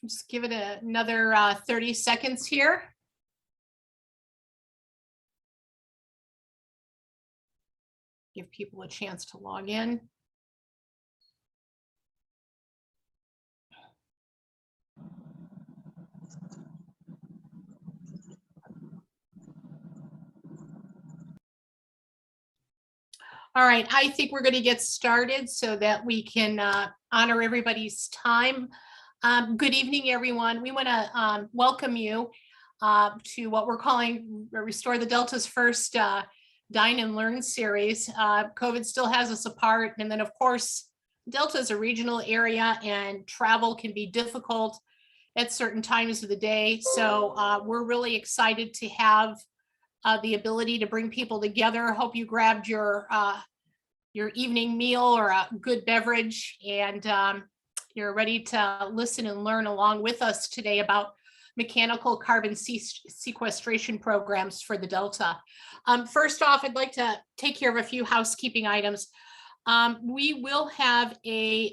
Just give it another 30 seconds here. Give people a chance to log in. All right, I think we're going to get started so that we can honor everybody's time. Good evening, everyone. We want to welcome you to what we're calling Restore the Delta's first Dine and Learn series. COVID still has us apart. And then, of course, Delta is a regional area and travel can be difficult at certain times of the day. So we're really excited to have the ability to bring people together. Hope you grabbed your evening meal or a good beverage, and you're ready to listen and learn along with us today about mechanical carbon sequestration programs for the Delta. First off, I'd like to take care of a few housekeeping items. We will have a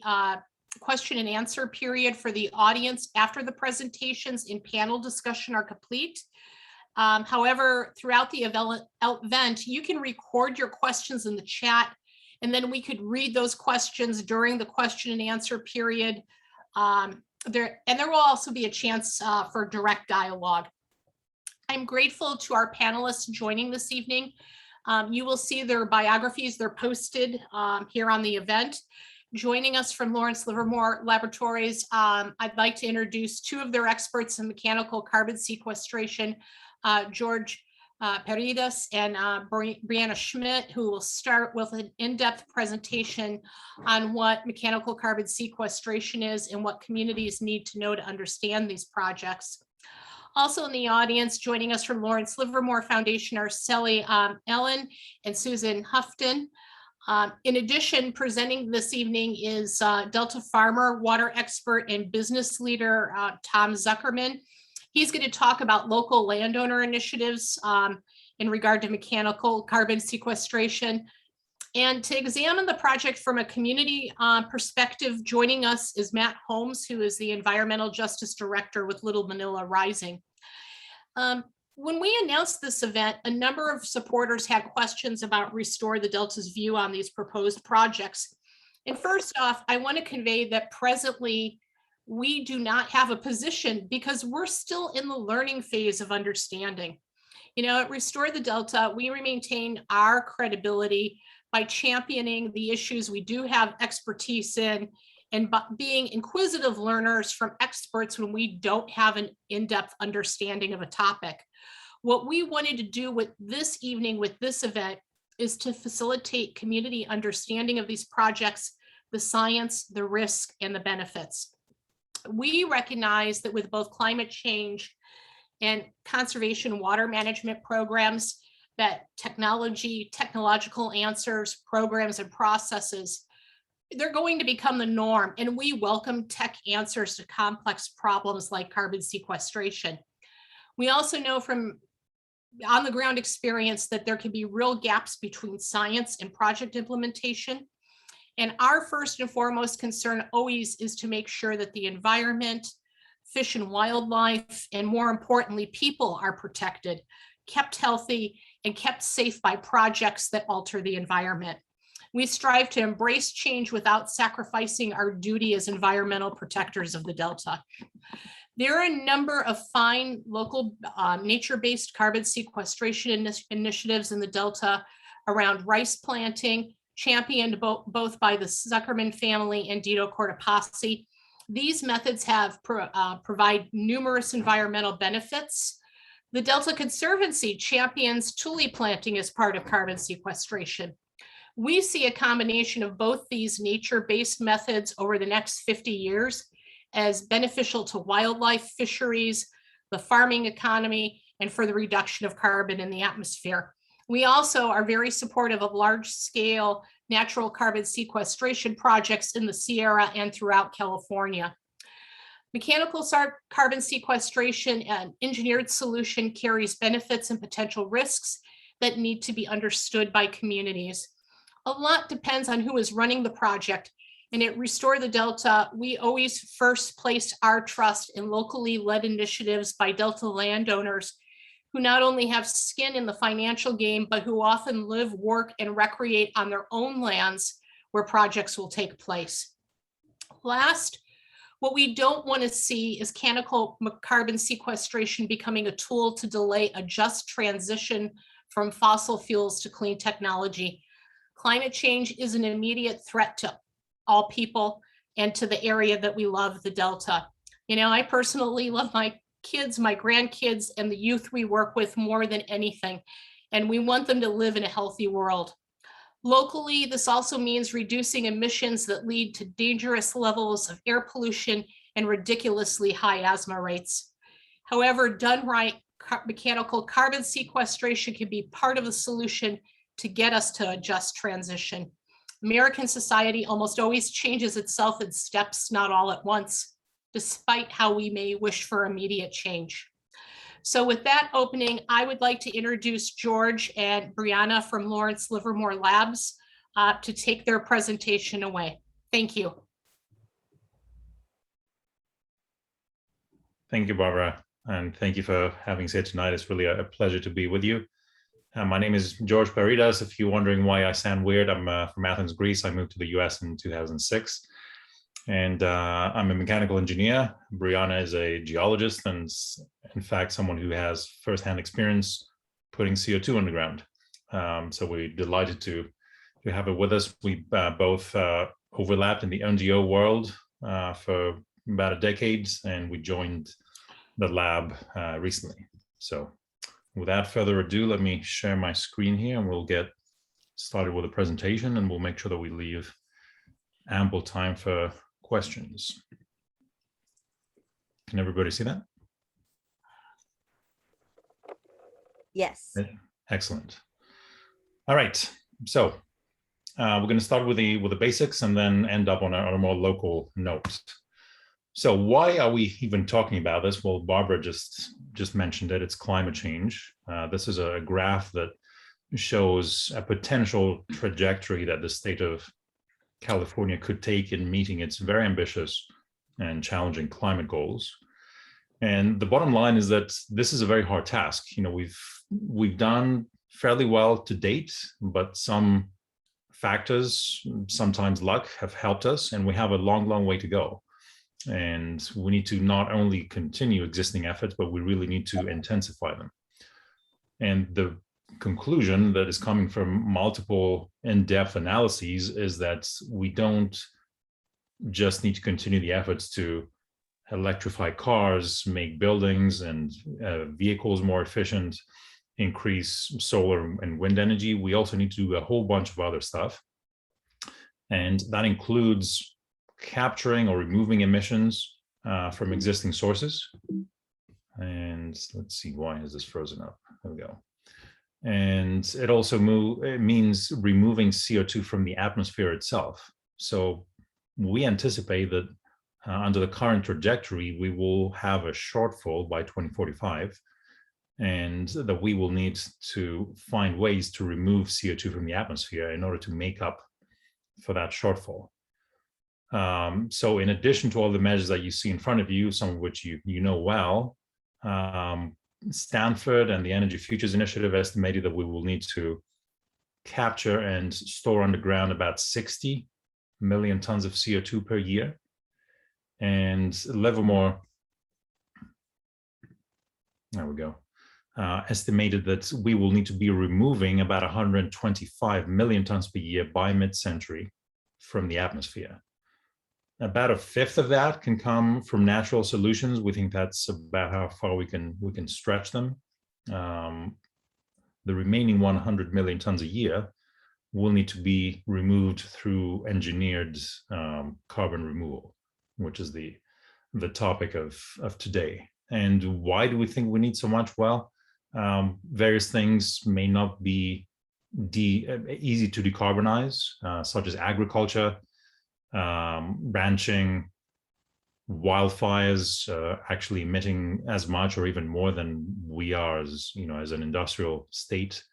question and answer period for the audience after the presentations and panel discussion are complete. However, throughout the event, you can record your questions in the chat, and then we could read those questions during the question and answer period. There will also be a chance for direct dialogue. I'm grateful to our panelists joining this evening. You will see their biographies, they're posted here on the event. Joining us from Lawrence Livermore Laboratories, I'd like to introduce two of their experts in mechanical carbon sequestration, George Paredes and Brianna Schmidt, who will start with an in-depth presentation on what mechanical carbon sequestration is and what communities need to know to understand these projects. Also in the audience, joining us from Lawrence Livermore Foundation are Sally Ellen and Susan Houghton. In addition, presenting this evening is Delta farmer, water expert, and business leader, Tom Zuckerman. He's going to talk about local landowner initiatives in regard to mechanical carbon sequestration. And to examine the project from a community perspective, joining us is Matt Holmes, who is the Environmental Justice Director with Little Manila Rising. When we announced this event, a number of supporters had questions about Restore the Delta's view on these proposed projects. And first off, I want to convey that presently, we do not have a position because we're still in the learning phase of understanding. You know, at Restore the Delta, we maintain our credibility by championing the issues we do have expertise in and being inquisitive learners from experts when we don't have an in-depth understanding of a topic. What we wanted to do with this evening with this event is to facilitate community understanding of these projects, the science, the risk, and the benefits. We recognize that with both climate change and conservation water management programs, that technological answers, programs, and processes, they're going to become the norm, and we welcome tech answers to complex problems like carbon sequestration. We also know from on-the-ground experience that there can be real gaps between science and project implementation. And our first and foremost concern always is to make sure that the environment, fish and wildlife, and more importantly, people are protected, kept healthy, and kept safe by projects that alter the environment. We strive to embrace change without sacrificing our duty as environmental protectors of the Delta. There are a number of fine local nature-based carbon sequestration initiatives in the Delta around rice planting, championed both by the Zuckerman family and Dito Cortopassi. These methods have provide numerous environmental benefits. The Delta Conservancy champions tule planting as part of carbon sequestration. We see a combination of both these nature-based methods over the next 50 years as beneficial to wildlife, fisheries, the farming economy, and for the reduction of carbon in the atmosphere. We also are very supportive of large-scale natural carbon sequestration projects in the Sierra and throughout California. Mechanical carbon sequestration, an engineered solution, carries benefits and potential risks that need to be understood by communities. A lot depends on who is running the project And at Restore the Delta, we always first placed our trust in locally led initiatives by Delta landowners who not only have skin in the financial game, but who often live, work, and recreate on their own lands where projects will take place. Last, what we don't want to see is mechanical carbon sequestration becoming a tool to delay a just transition from fossil fuels to clean technology. Climate change is an immediate threat to all people and to the area that we love, the Delta. You know, I personally love my kids, my grandkids, and the youth we work with more than anything, and we want them to live in a healthy world. Locally, this also means reducing emissions that lead to dangerous levels of air pollution and ridiculously high asthma rates. However, done right, mechanical carbon sequestration can be part of the solution to get us to a just transition. American society almost always changes itself in steps, not all at once, despite how we may wish for immediate change. So with that opening, I would like to introduce George and Brianna from Lawrence Livermore Labs to take their presentation away. Thank you. Thank you, Barbara, and thank you for having us here tonight. It's really a pleasure to be with you. My name is George Paridas. If you're wondering why I sound weird, I'm from Athens, Greece. I moved to the US in 2006. And I'm a mechanical engineer. Brianna is a geologist and, in fact, someone who has firsthand experience putting CO2 underground. So we're delighted to have her with us. We both overlapped in the NGO world for about a decade, and we joined the lab recently. So without further ado, let me share my screen here, and we'll get started with the presentation, and we'll make sure that we leave ample time for questions. Can everybody see that? Yes. Excellent. All right. So we're going to start with the basics and then end up on a more local note. So why are we even talking about this? Well, Barbara just mentioned it. It's climate change. This is a graph that shows a potential trajectory that the state of California could take in meeting its very ambitious and challenging climate goals. And the bottom line is that this is a very hard task. You know, we've done fairly well to date, but some factors, sometimes luck, have helped us, and we have a long way to go. And we need to not only continue existing efforts, but we really need to intensify them. And the conclusion that is coming from multiple in-depth analyses is that we don't just need to continue the efforts to electrify cars, make buildings and vehicles more efficient, increase solar and wind energy. We also need to do a whole bunch of other stuff. And that includes capturing or removing emissions from existing sources. And let's see, why is this frozen up? There we go. And it also means removing CO2 from the atmosphere itself. So we anticipate that under the current trajectory, we will have a shortfall by 2045, and that we will need to find ways to remove CO2 from the atmosphere in order to make up for that shortfall. So in addition to all the measures that you see in front of you, some of which you know well, Stanford and the Energy Futures Initiative estimated that we will need to capture and store underground about 60 million tons of CO2 per year. And Livermore, there we go, estimated that we will need to be removing about 125 million tons per year by mid-century from the atmosphere. About a fifth of that can come from natural solutions. We think that's about how far we can stretch them. The remaining 100 million tons a year will need to be removed through engineered carbon removal, which is the topic of today. And why do we think we need so much? Well, various things may not be easy to decarbonize, such as agriculture, ranching, wildfires actually emitting as much or even more than we are as an industrial state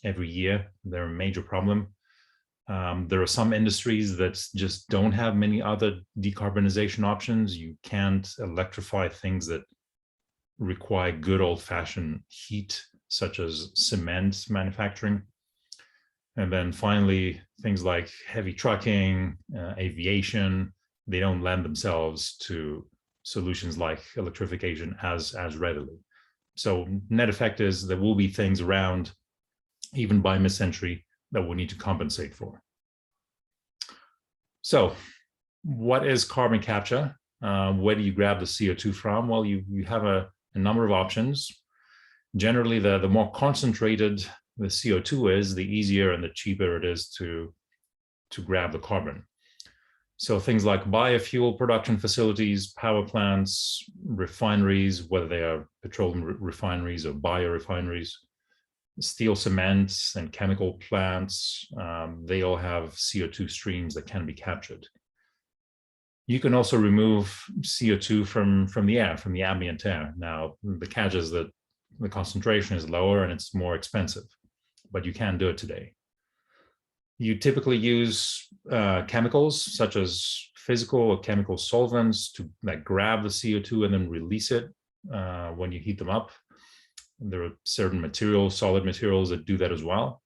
every year. They're a major problem. There are some industries that just don't have many other decarbonization options. You can't electrify things that require good old-fashioned heat, such as cement manufacturing. And then finally, things like heavy trucking, aviation, they don't lend themselves to solutions like electrification as readily. So net effect is there will be things around, even by mid-century, that we'll need to compensate for. So what is carbon capture? Where do you grab the CO2 from? Well, you have a number of options. Generally, the more concentrated the CO2 is, the easier and the cheaper it is to grab the carbon. So things like biofuel production facilities, power plants, refineries, whether they are petroleum refineries or biorefineries, steel, cement, and chemical plants, they all have CO2 streams that can be captured. You can also remove CO2 from the air, from the ambient air. Now, the catch is that the concentration is lower and it's more expensive, but you can do it today. You typically use chemicals such as physical or chemical solvents that grab the CO2 and then release it when you heat them up. There are certain materials, solid materials, that do that as well.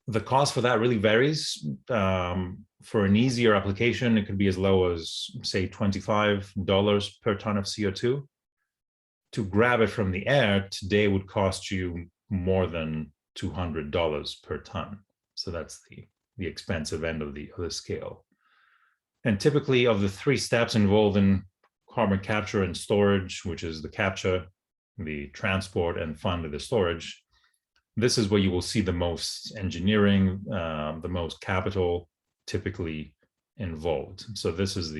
The cost for that really varies. For an easier application, it could be as low as, say, $25 per ton of CO2. To grab it from the air today would cost you more than $200 per ton. So that's the expensive end of the scale. And typically, of the three steps involved in carbon capture and storage, which is the capture, the transport, and finally the storage, this is where you will see the most engineering, the most capital typically involved. So this is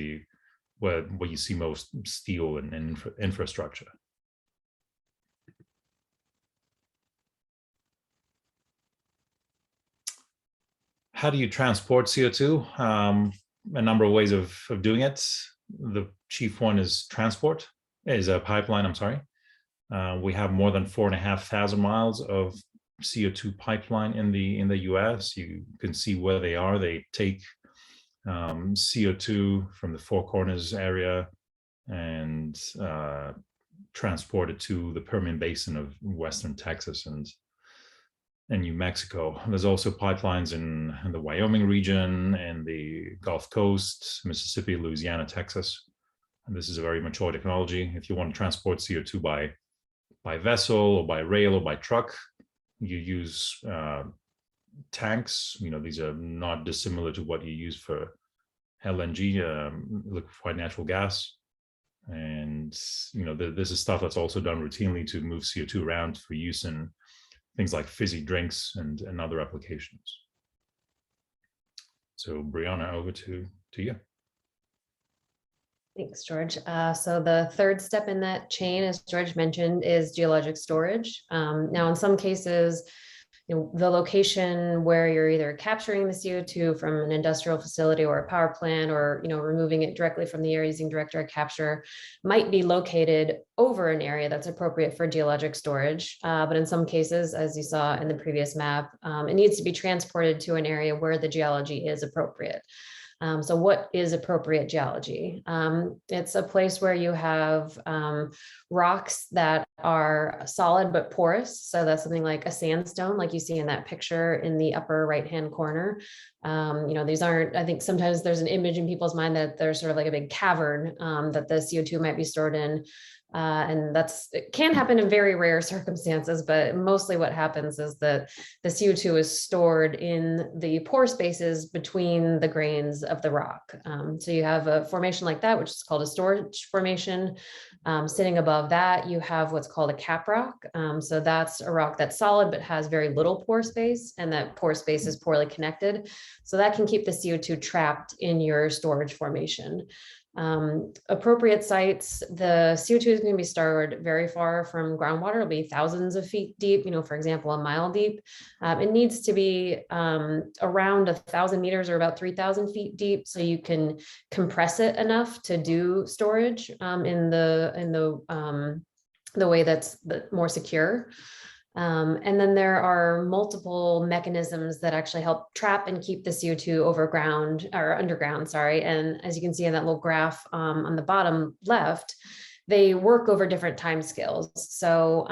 where you see most steel and infrastructure. How do you transport CO2? A number of ways of doing it. The chief one is a pipeline, I'm sorry. We have more than 4,500 miles of CO2 pipeline in the US. You can see where they are. They take CO2 from the Four Corners area and transport it to the Permian Basin of Western Texas and New Mexico. There's also pipelines in the Wyoming region and the Gulf Coast, Mississippi, Louisiana, Texas. And this is a very mature technology. If you want to transport CO2 by vessel or by rail or by truck, you use tanks. These are not dissimilar to what you use for LNG, liquefied natural gas. And this is stuff that's also done routinely to move CO2 around for use in things like fizzy drinks and other applications. So Brianna, over to you. Thanks, George. So the third step in that chain, as George mentioned, is geologic storage. Now, in some cases, the location where you're either capturing the CO2 from an industrial facility or a power plant, or removing it directly from the air using direct air capture, might be located over an area that's appropriate for geologic storage. But in some cases, as you saw in the previous map, it needs to be transported to an area where the geology is appropriate. So what is appropriate geology? It's a place where you have rocks that are solid but porous. So that's something like a sandstone, like you see in that picture in the upper right-hand corner. These aren't, I think sometimes there's an image in people's mind that there's sort of like a big cavern that the CO2 might be stored in. And it can happen in very rare circumstances, but mostly what happens is that the CO2 is stored in the pore spaces between the grains of the rock. So you have a formation like that, which is called a storage formation. Sitting above that, you have what's called a cap rock. So that's a rock that's solid, but has very little pore space, and that pore space is poorly connected. So that can keep the CO2 trapped in your storage formation. Appropriate sites, the CO2 is going to be stored very far from groundwater. It'll be thousands of feet deep, for example, a mile deep. It needs to be around 1,000 meters or about 3,000 feet deep, so you can compress it enough to do storage in the way that's more secure. And then there are multiple mechanisms that actually help trap and keep the CO2 underground, sorry. And as you can see in that little graph on the bottom left, they work over different time scales. So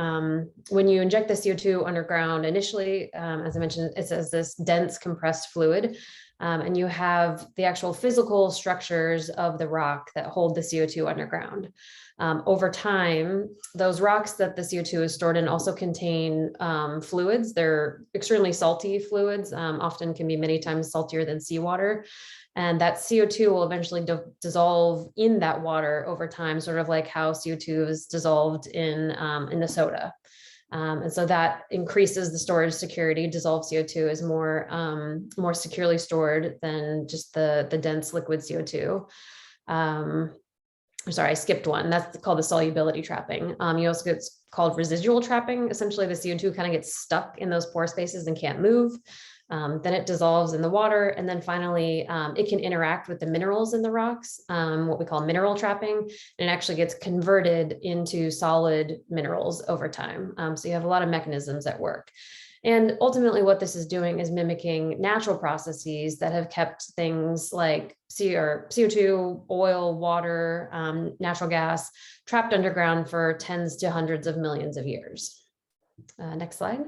when you inject the CO2 underground initially, as I mentioned, it's as this dense compressed fluid. And you have the actual physical structures of the rock that hold the CO2 underground. Over time, those rocks that the CO2 is stored in also contain fluids. They're extremely salty fluids, often can be many times saltier than seawater. And that CO2 will eventually dissolve in that water over time, sort of like how CO2 is dissolved in the soda. And so that increases the storage security. Dissolved CO2 is more securely stored than just the dense liquid CO2. Sorry, I skipped one. That's called the solubility trapping. You also get called residual trapping. Essentially, the CO2 kind of gets stuck in those pore spaces and can't move. Then it dissolves in the water. And then finally, it can interact with the minerals in the rocks, what we call mineral trapping, and it actually gets converted into solid minerals over time. So you have a lot of mechanisms at work. And ultimately what this is doing is mimicking natural processes that have kept things like CO2, oil, water, natural gas trapped underground for tens to hundreds of millions of years. Next slide.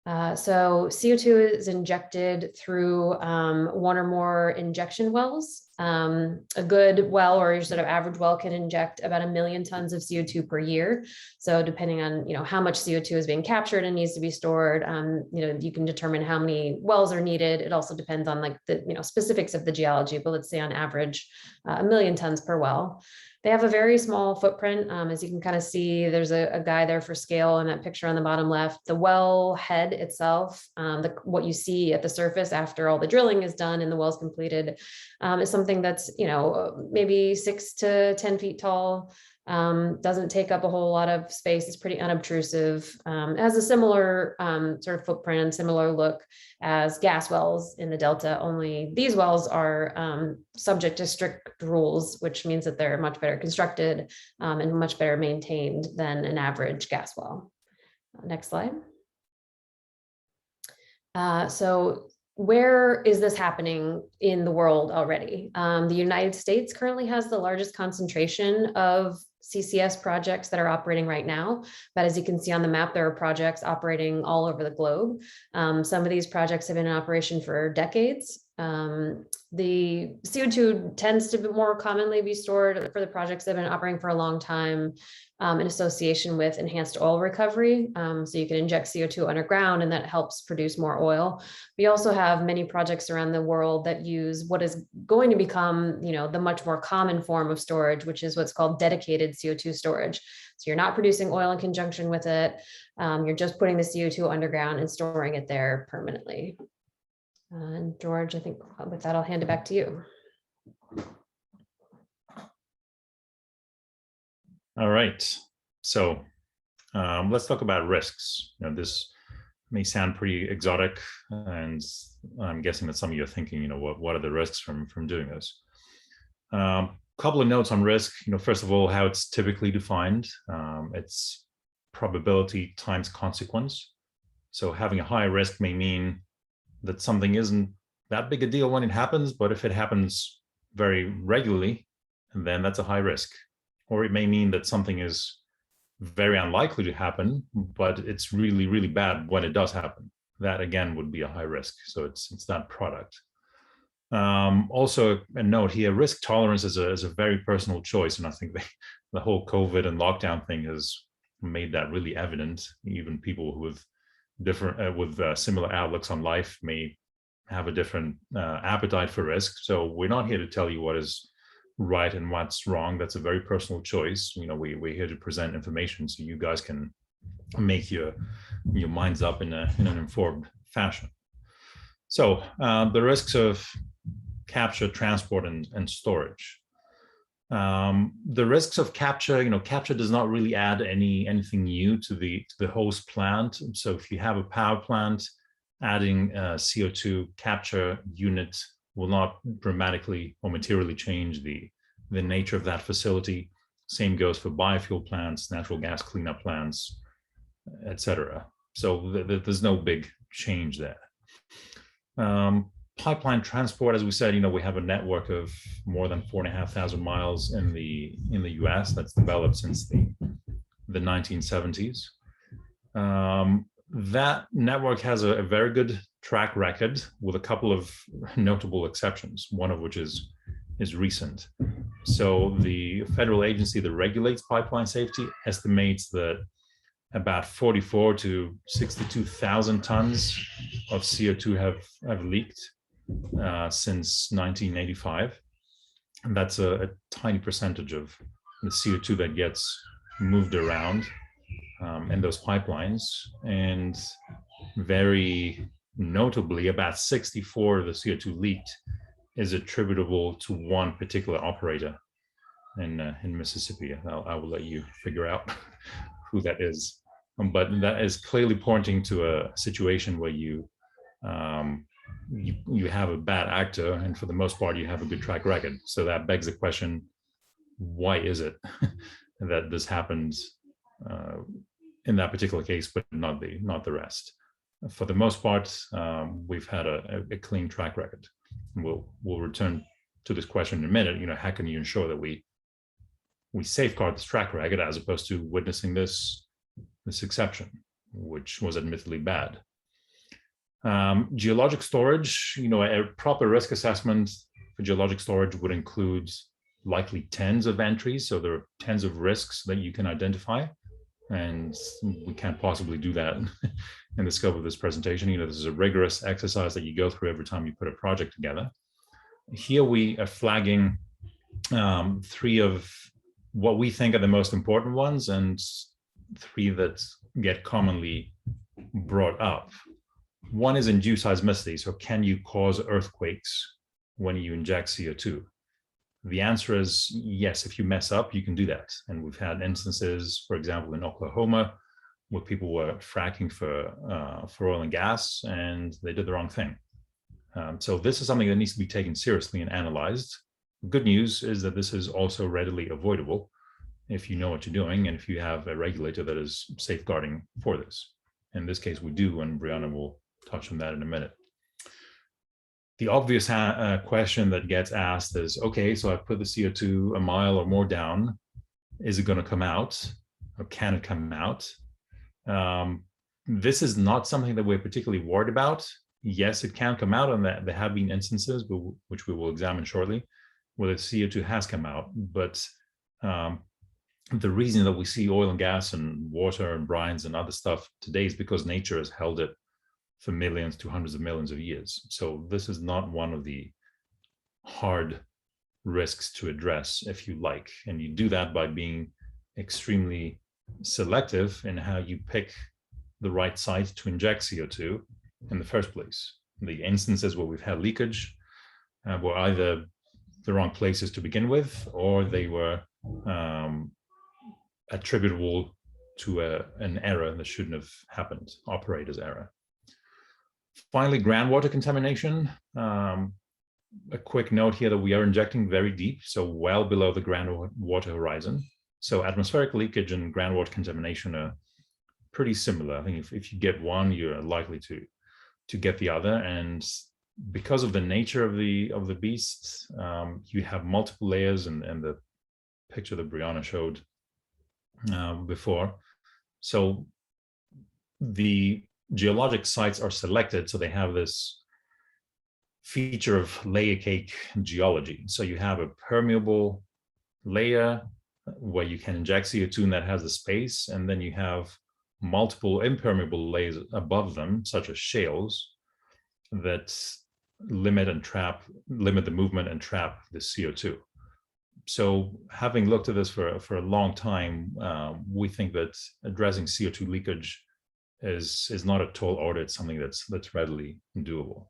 So CO2 is injected through one or more injection wells. A good well or your sort of average well can inject about 1 million tons of CO2 per year. So depending on how much CO2 is being captured and needs to be stored, you can determine how many wells are needed. It also depends on like the specifics of the geology, but let's say on average 1 million tons per well. They have a very small footprint. As you can kind of see, there's a guy there for scale in that picture on the bottom left. The well head itself, what you see at the surface after all the drilling is done and the well's completed, is something that's, maybe 6 to 10 feet tall. Doesn't take up a whole lot of space. It's pretty unobtrusive. It has a similar sort of footprint, similar look as gas wells in the Delta, only these wells are subject to strict rules, which means that they're much better constructed and much better maintained than an average gas well. Next slide. So where is this happening in the world already? The United States currently has the largest concentration of CCS projects that are operating right now. But as you can see on the map, there are projects operating all over the globe. Some of these projects have been in operation for decades. The CO2 tends to more commonly be stored for the projects that have been operating for a long time in association with enhanced oil recovery. So you can inject CO2 underground and that helps produce more oil. We also have many projects around the world that use what is going to become, the much more common form of storage, which is what's called dedicated CO2 storage. So you're not producing oil in conjunction with it. You're just putting the CO2 underground and storing it there permanently. And George, I think with that, I'll hand it back to you. All right. So let's talk about risks. This may sound pretty exotic, and I'm guessing that some of you are thinking, what are the risks from doing this? Couple of notes on risk. First of all, how it's typically defined. It's probability times consequence. So having a high risk may mean that something isn't that big a deal when it happens, but if it happens very regularly, then that's a high risk. Or it may mean that something is very unlikely to happen, but it's really, really bad when it does happen. That again would be a high risk. So it's that product. Also a note here, risk tolerance is a very personal choice. And I think the whole COVID and lockdown thing has made that really evident. Even people who have similar outlooks on life may have a different appetite for risk. So we're not here to tell you what is right and what's wrong. That's a very personal choice. We're here to present information so you guys can make your minds up in an informed fashion. So the risks of capture, transport, and storage. The risks of capture, capture does not really add anything new to the host plant. So if you have a power plant, adding a CO2 capture unit will not dramatically or materially change the nature of that facility. Same goes for biofuel plants, natural gas cleanup plants, etc. So there's no big change there. Pipeline transport, as we said, we have a network of more than 4,500 miles in the US that's developed since the 1970s. That network has a very good track record with a couple of notable exceptions, one of which is recent. So the federal agency that regulates pipeline safety estimates that about 44 to 62,000 tons of CO2 have leaked since 1985. And that's a tiny percentage of the CO2 that gets moved around in those pipelines. And very notably, about 64 of the CO2 leaked is attributable to one particular operator in Mississippi. I will let you figure out who that is. But that is clearly pointing to a situation where you have a bad actor, and for the most part, you have a good track record. So that begs the question: why is it that this happens in that particular case, but not the rest? For the most part, we've had a clean track record. And we'll return to this question in a minute. How can you ensure that we safeguard this track record as opposed to witnessing this exception, which was admittedly bad? Geologic storage, a proper risk assessment for geologic storage would include likely tens of entries. So there are tens of risks that you can identify, and we can't possibly do that in the scope of this presentation. This is a rigorous exercise that you go through every time you put a project together. Here we are flagging 3 of what we think are the most important ones, and 3 that get commonly brought up. One is induced seismicity. So can you cause earthquakes when you inject CO2? The answer is yes. If you mess up, you can do that. And we've had instances, for example, in Oklahoma, where people were fracking for oil and gas, and they did the wrong thing. So this is something that needs to be taken seriously and analyzed. Good news is that this is also readily avoidable if you know what you're doing, and if you have a regulator that is safeguarding for this. In this case, we do, and Brianna will touch on that in a minute. The obvious question that gets asked is, okay, so I put the CO2 a mile or more down. Is it going to come out, or can it come out? This is not something that we're particularly worried about. Yes, it can come out, and there have been instances, which we will examine shortly, where the CO2 has come out. But the reason that we see oil and gas and water and brines and other stuff today is because nature has held it for millions to hundreds of millions of years. So this is not one of the hard risks to address, if you like. And you do that by being extremely selective in how you pick the right site to inject CO2 in the first place. The instances where we've had leakage were either the wrong places to begin with, or they were attributable to an error that shouldn't have happened, operator's error. Finally, groundwater contamination. A quick note here that we are injecting very deep, so well below the groundwater horizon. So atmospheric leakage and groundwater contamination are pretty similar. I think if you get one, you're likely to get the other. And because of the nature of the beast, you have multiple layers, and the picture that Brianna showed before. So the geologic sites are selected, so they have this feature of layer cake geology. So you have a permeable layer where you can inject CO2, and that has the space, and then you have multiple impermeable layers above them, such as shales, that limit the movement and trap the CO2. So having looked at this for a long time, we think that addressing CO2 leakage is not a tall order. It's something that's readily doable.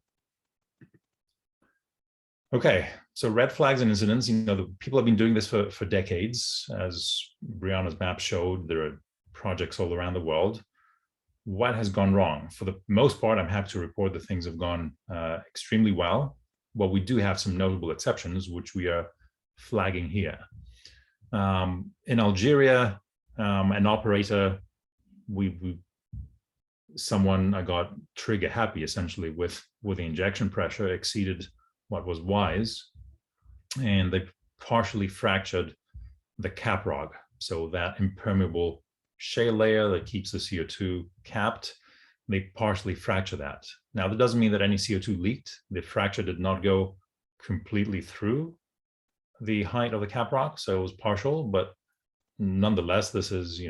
Okay, so red flags and incidents. The people have been doing this for decades. As Brianna's map showed, there are projects all around the world. What has gone wrong? For the most part, I'm happy to report that things have gone extremely well. But we do have some notable exceptions, which we are flagging here. In Algeria, an operator, we someone got trigger happy essentially with the injection pressure exceeded what was wise, and they partially fractured the cap rock. So that impermeable shale layer that keeps the CO2 capped, they partially fracture that. Now, that doesn't mean that any CO2 leaked. The fracture did not go completely through the height of the cap rock, so it was partial, but nonetheless, this is,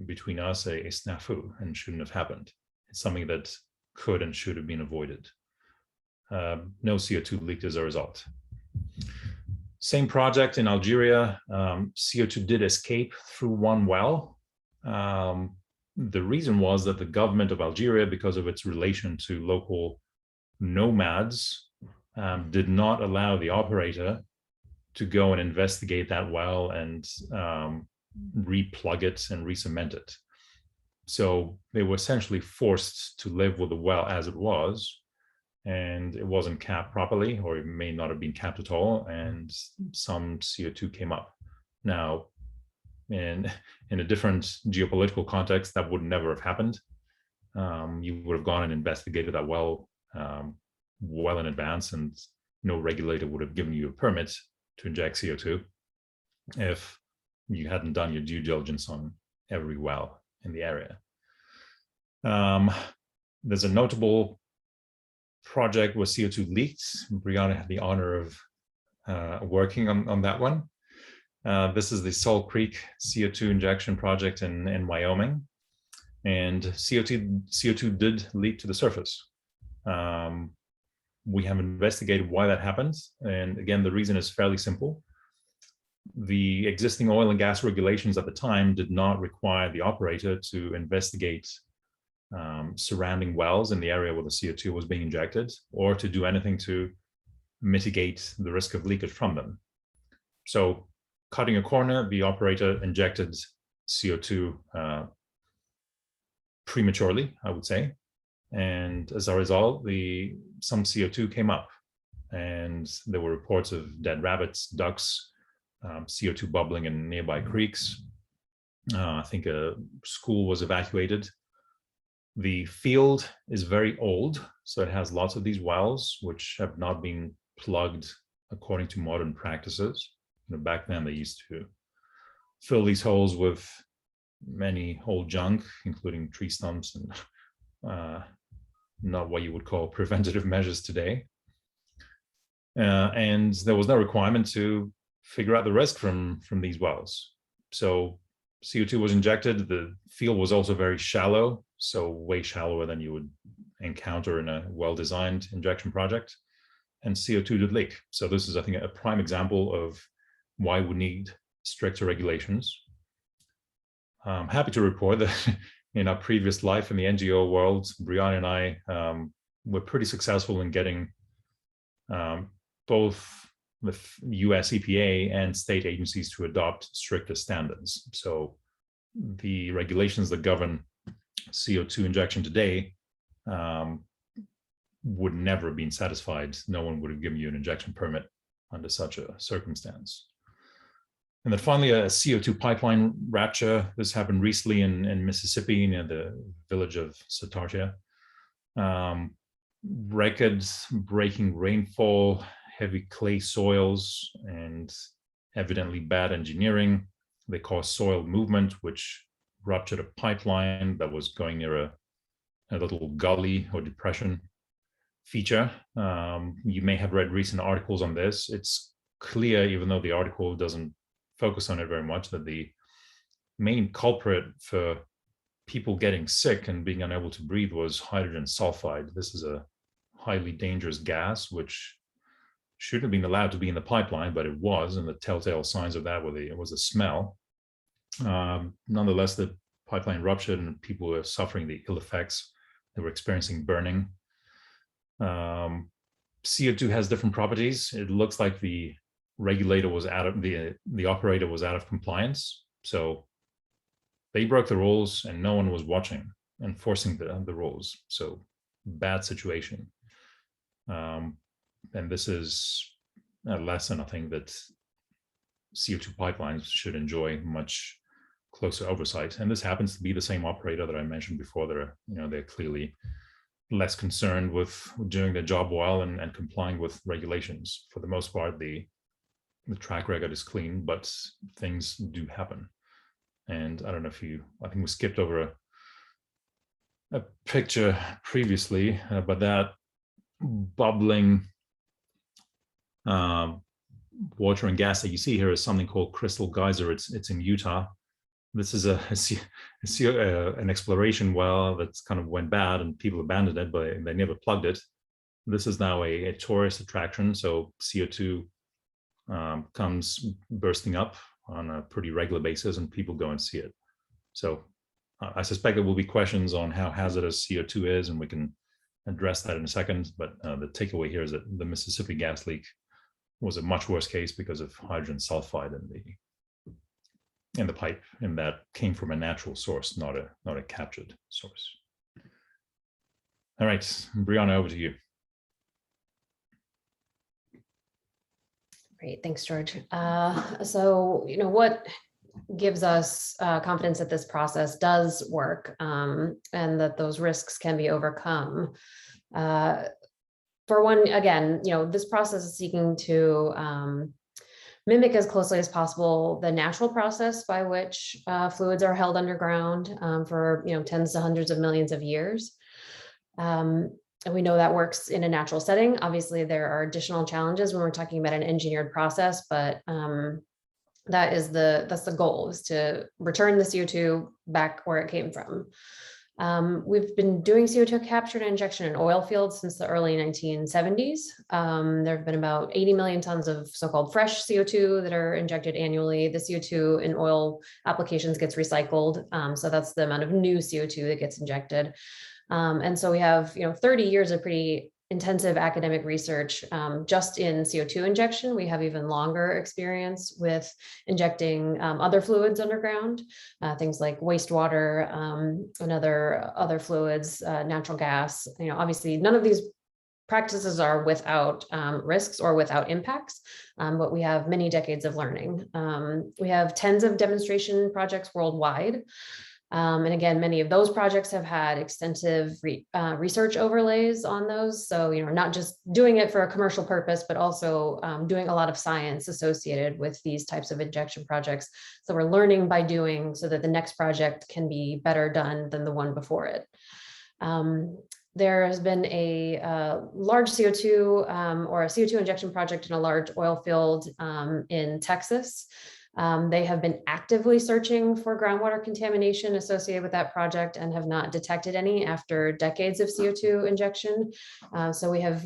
between us, a snafu and shouldn't have happened. It's something that could and should have been avoided. No CO2 leaked as a result. Same project in Algeria, CO2 did escape through one well. The reason was that the government of Algeria, because of its relation to local nomads, did not allow the operator to go and investigate that well and replug it and re-cement it. So they were essentially forced to live with the well as it was, and it wasn't capped properly, or it may not have been capped at all, and some CO2 came up. Now, in a different geopolitical context, that would never have happened. You would have gone and investigated that well well in advance, and no regulator would have given you a permit to inject CO2 if you hadn't done your due diligence on every well in the area. There's a notable project where CO2 leaked. Brianna had the honor of working on that one. This is the Salt Creek CO2 injection project in Wyoming, and CO2 did leak to the surface. We have investigated why that happened, and again, the reason is fairly simple. The existing oil and gas regulations at the time did not require the operator to investigate surrounding wells in the area where the CO2 was being injected, or to do anything to mitigate the risk of leakage from them. So, cutting a corner, the operator injected CO2 prematurely, I would say. And as a result, some CO2 came up, and there were reports of dead rabbits, ducks, CO2 bubbling in nearby creeks. I think a school was evacuated. The field is very old, so it has lots of these wells which have not been plugged according to modern practices. Back then, they used to fill these holes with many old junk, including tree stumps and not what you would call preventative measures today. And there was no requirement to figure out the risk from these wells. So CO2 was injected. The field was also very shallow, so way shallower than you would encounter in a well-designed injection project. And CO2 did leak. So this is, I think, a prime example of why we need stricter regulations. I'm happy to report that in our previous life in the NGO world, Brianna and I were pretty successful in getting both the US EPA and state agencies to adopt stricter standards. So the regulations that govern CO2 injection today would never have been satisfied. No one would have given you an injection permit under such a circumstance. And then finally, a CO2 pipeline rapture. This happened recently in Mississippi, near the village of Satartia. Record-breaking rainfall, heavy clay soils, and evidently bad engineering. They caused soil movement, which ruptured a pipeline that was going near a little gully or depression feature. You may have read recent articles on this. It's clear, even though the article doesn't focus on it very much, that the main culprit for people getting sick and being unable to breathe was hydrogen sulfide. This is a highly dangerous gas, which shouldn't have been allowed to be in the pipeline, but it was, and the telltale signs of that was a smell. Nonetheless, the pipeline ruptured and people were suffering the ill effects. They were experiencing burning. CO2 has different properties. It looks like the regulator was out of the operator was out of compliance. So they broke the rules and no one was watching, enforcing the rules. So bad situation. And this is a lesson, I think, that CO2 pipelines should enjoy much closer oversight. And this happens to be the same operator that I mentioned before. They're clearly less concerned with doing their job well and complying with regulations. For the most part, the track record is clean, but things do happen. And I don't know if I think we skipped over a picture previously, but that bubbling water and gas that you see here is something called Crystal Geyser. It's in Utah. This is an exploration well that's kind of went bad and people abandoned it, but they never plugged it. This is now a tourist attraction. So CO2 comes bursting up on a pretty regular basis and people go and see it. So I suspect there will be questions on how hazardous CO2 is, and we can address that in a second. But the takeaway here is that the Mississippi gas leak was a much worse case because of hydrogen sulfide in the pipe, and that came from a natural source, not a captured source. All right, Brianna, over to you. Great, thanks, George. So, what gives us confidence that this process does work and that those risks can be overcome? For one, again, this process is seeking to mimic as closely as possible the natural process by which fluids are held underground for tens to hundreds of millions of years. And we know that works in a natural setting. Obviously, there are additional challenges when we're talking about an engineered process, but that's the goal, is to return the CO2 back where it came from. We've been doing CO2 capture and injection in oil fields since the early 1970s. There have been about 80 million tons of so-called fresh CO2 that are injected annually. The CO2 in oil applications gets recycled. So that's the amount of new CO2 that gets injected. And so we have 30 years of pretty intensive academic research just in CO2 injection. We have even longer experience with injecting other fluids underground, things like wastewater and other fluids, natural gas. Obviously, none of these practices are without risks or without impacts, but we have many decades of learning. We have tens of demonstration projects worldwide. And again, many of those projects have had extensive research overlays on those. So, not just doing it for a commercial purpose, but also doing a lot of science associated with these types of injection projects. So we're learning by doing, so that the next project can be better done than the one before it. There has been a large CO2 or a CO2 injection project in a large oil field in Texas. They have been actively searching for groundwater contamination associated with that project and have not detected any after decades of CO2 injection. So we have,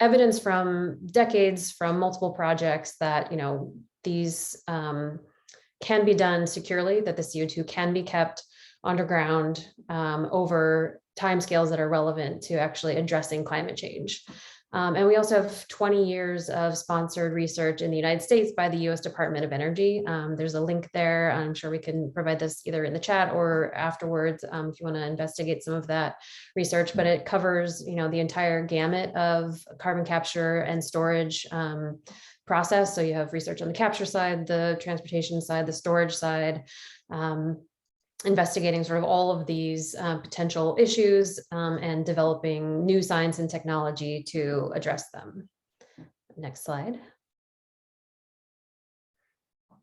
evidence from decades from multiple projects that, these can be done securely, that the CO2 can be kept underground over timescales that are relevant to actually addressing climate change. And we also have 20 years of sponsored research in the United States by the US Department of Energy. There's a link there. I'm sure we can provide this either in the chat or afterwards if you want to investigate some of that research, but it covers, the entire gamut of carbon capture and storage process. So you have research on the capture side, the transportation side, the storage side, investigating sort of all of these potential issues and developing new science and technology to address them. Next slide.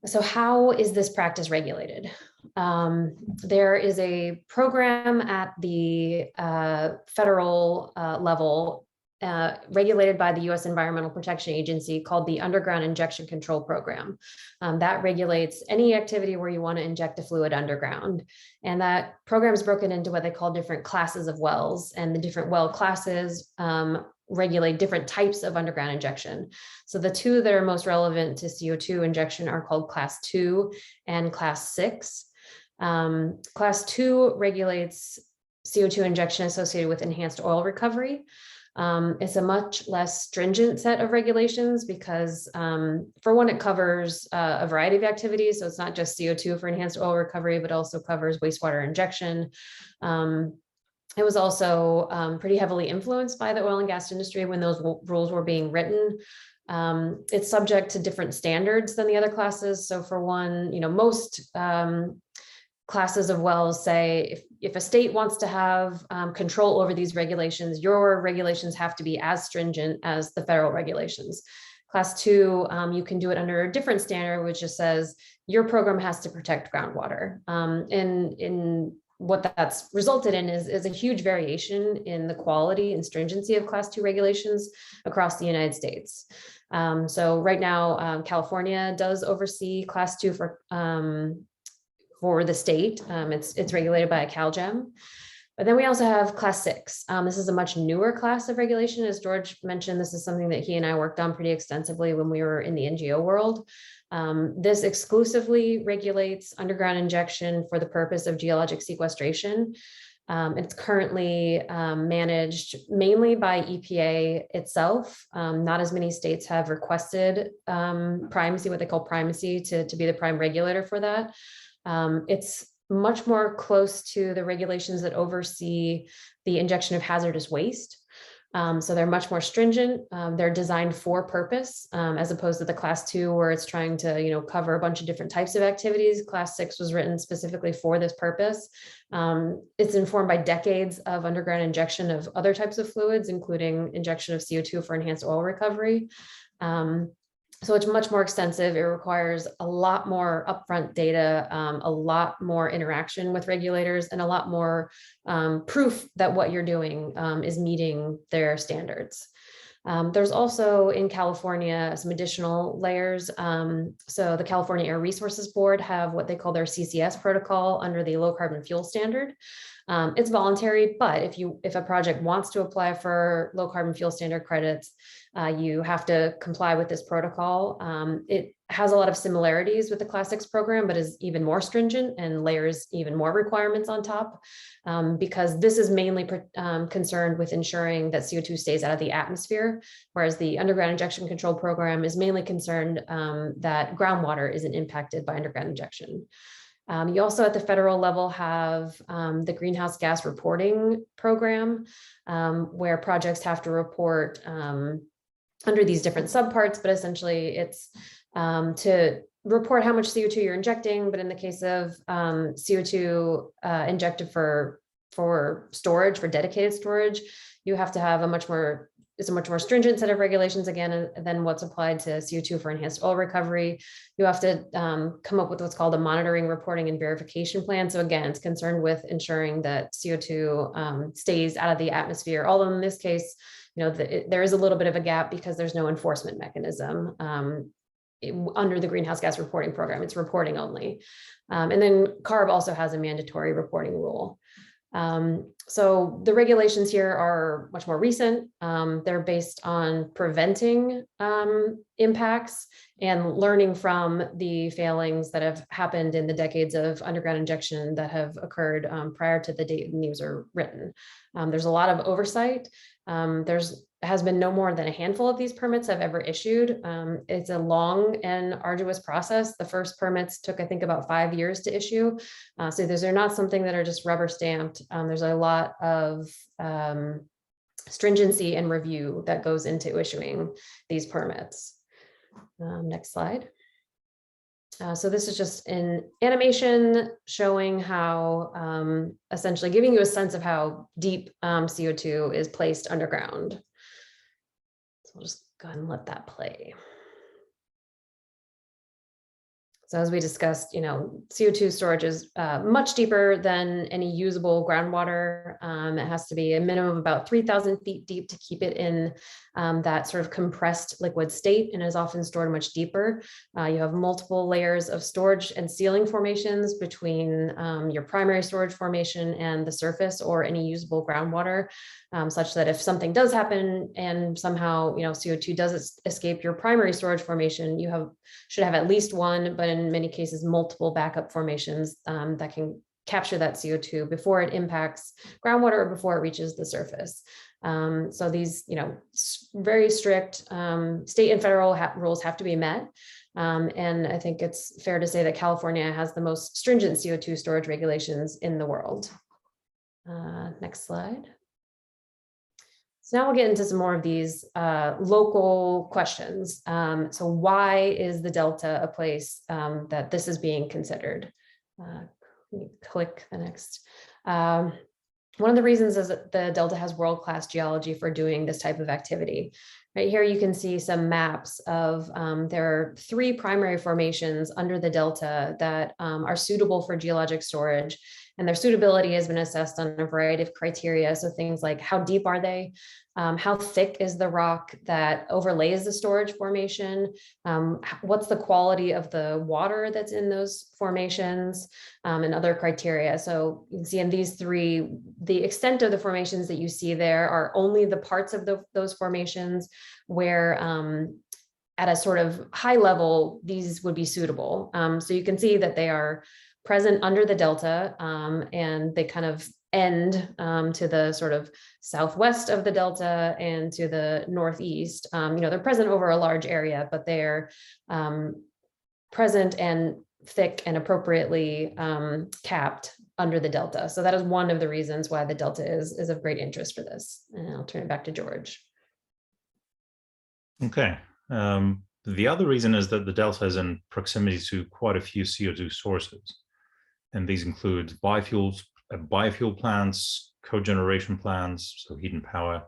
So how is this practice regulated? There is a program at the federal level regulated by the U.S. Environmental Protection Agency called the Underground Injection Control Program. That regulates any activity where you want to inject a fluid underground. And that program is broken into what they call different classes of wells, and the different well classes regulate different types of underground injection. So the two that are most relevant to CO2 injection are called Class 2 and Class 6. Class 2 regulates CO2 injection associated with enhanced oil recovery. It's a much less stringent set of regulations because, for one, it covers a variety of activities. So it's not just CO2 for enhanced oil recovery, but also covers wastewater injection. It was also pretty heavily influenced by the oil and gas industry when those rules were being written. It's subject to different standards than the other classes. So for one, most classes of wells say if a state wants to have control over these regulations, your regulations have to be as stringent as the federal regulations. Class 2, you can do it under a different standard, which just says your program has to protect groundwater. In what that's resulted in is a huge variation in the quality and stringency of Class 2 regulations across the United States. So right now, California does oversee Class 2 for the state. It's regulated by a CalGEM. But then we also have Class 6. This is a much newer class of regulation. As George mentioned, this is something that he and I worked on pretty extensively when we were in the NGO world. This exclusively regulates underground injection for the purpose of geologic sequestration. It's currently managed mainly by EPA itself. Not as many states have requested primacy, what they call primacy, to be the prime regulator for that. It's much more close to the regulations that oversee the injection of hazardous waste. So they're much more stringent. They're designed for purpose, as opposed to the Class 2, where it's trying to, cover a bunch of different types of activities. Class 6 was written specifically for this purpose. It's informed by decades of underground injection of other types of fluids, including injection of CO2 for enhanced oil recovery. So it's much more extensive. It requires a lot more upfront data, a lot more interaction with regulators, and a lot more proof that what you're doing is meeting their standards. There's also in California some additional layers. So the California Air Resources Board have what they call their CCS protocol under the low carbon fuel standard. It's voluntary, but if a project wants to apply for low carbon fuel standard credits, you have to comply with this protocol. It has a lot of similarities with the Class 6 program, but is even more stringent and layers even more requirements on top, because this is mainly concerned with ensuring that CO2 stays out of the atmosphere, whereas the underground injection control program is mainly concerned that groundwater isn't impacted by underground injection. You also at the federal level have the greenhouse gas reporting program, where projects have to report under these different subparts, but essentially it's to report how much CO2 you're injecting. But in the case of CO2 injected for storage, for dedicated storage, you have to have it's a much more stringent set of regulations again than what's applied to CO2 for enhanced oil recovery. You have to come up with what's called a monitoring, reporting, and verification plan. So again, it's concerned with ensuring that CO2 stays out of the atmosphere. Although in this case, there is a little bit of a gap because there's no enforcement mechanism under the greenhouse gas reporting program. It's reporting only. And then CARB also has a mandatory reporting rule. So the regulations here are much more recent. They're based on preventing impacts and learning from the failings that have happened in the decades of underground injection that have occurred prior to the date these are written. There's a lot of oversight. Has been no more than a handful of these permits have ever issued. It's a long and arduous process. The first permits took, I think, about 5 years to issue. So those are not something that are just rubber stamped. There's a lot of stringency and review that goes into issuing these permits. Next slide. So this is just an animation showing how, essentially giving you a sense of how deep CO2 is placed underground. So we'll just go ahead and let that play. So as we discussed, CO2 storage is much deeper than any usable groundwater. It has to be a minimum of about 3,000 feet deep to keep it in that sort of compressed liquid state, and is often stored much deeper. You have multiple layers of storage and sealing formations between your primary storage formation and the surface or any usable groundwater, such that if something does happen and somehow CO2 does escape your primary storage formation, you should have at least one, but in many cases multiple backup formations that can capture that CO2 before it impacts groundwater or before it reaches the surface. So these very strict state and federal rules have to be met. And I think it's fair to say that California has the most stringent CO2 storage regulations in the world. Next slide. So now we'll get into some more of these local questions. So why is the Delta a place that this is being considered? click the next. One of the reasons is that the Delta has world-class geology for doing this type of activity. Right here, you can see some maps of, there are 3 primary formations under the Delta that are suitable for geologic storage, and their suitability has been assessed on a variety of criteria. So things like how deep are they? How thick is the rock that overlays the storage formation? What's the quality of the water that's in those formations, and other criteria. So you can see in these 3, the extent of the formations that you see there are only the parts of those formations where at a sort of high level, these would be suitable. So you can see that they are present under the Delta, and they kind of end to the sort of southwest of the Delta and to the northeast. They're present over a large area, but they're present and thick and appropriately capped under the Delta. So that is one of the reasons why the Delta is of great interest for this. And I'll turn it back to George. Okay. The other reason is that the Delta is in proximity to quite a few CO2 sources. And these include biofuel plants, cogeneration plants, so heat and power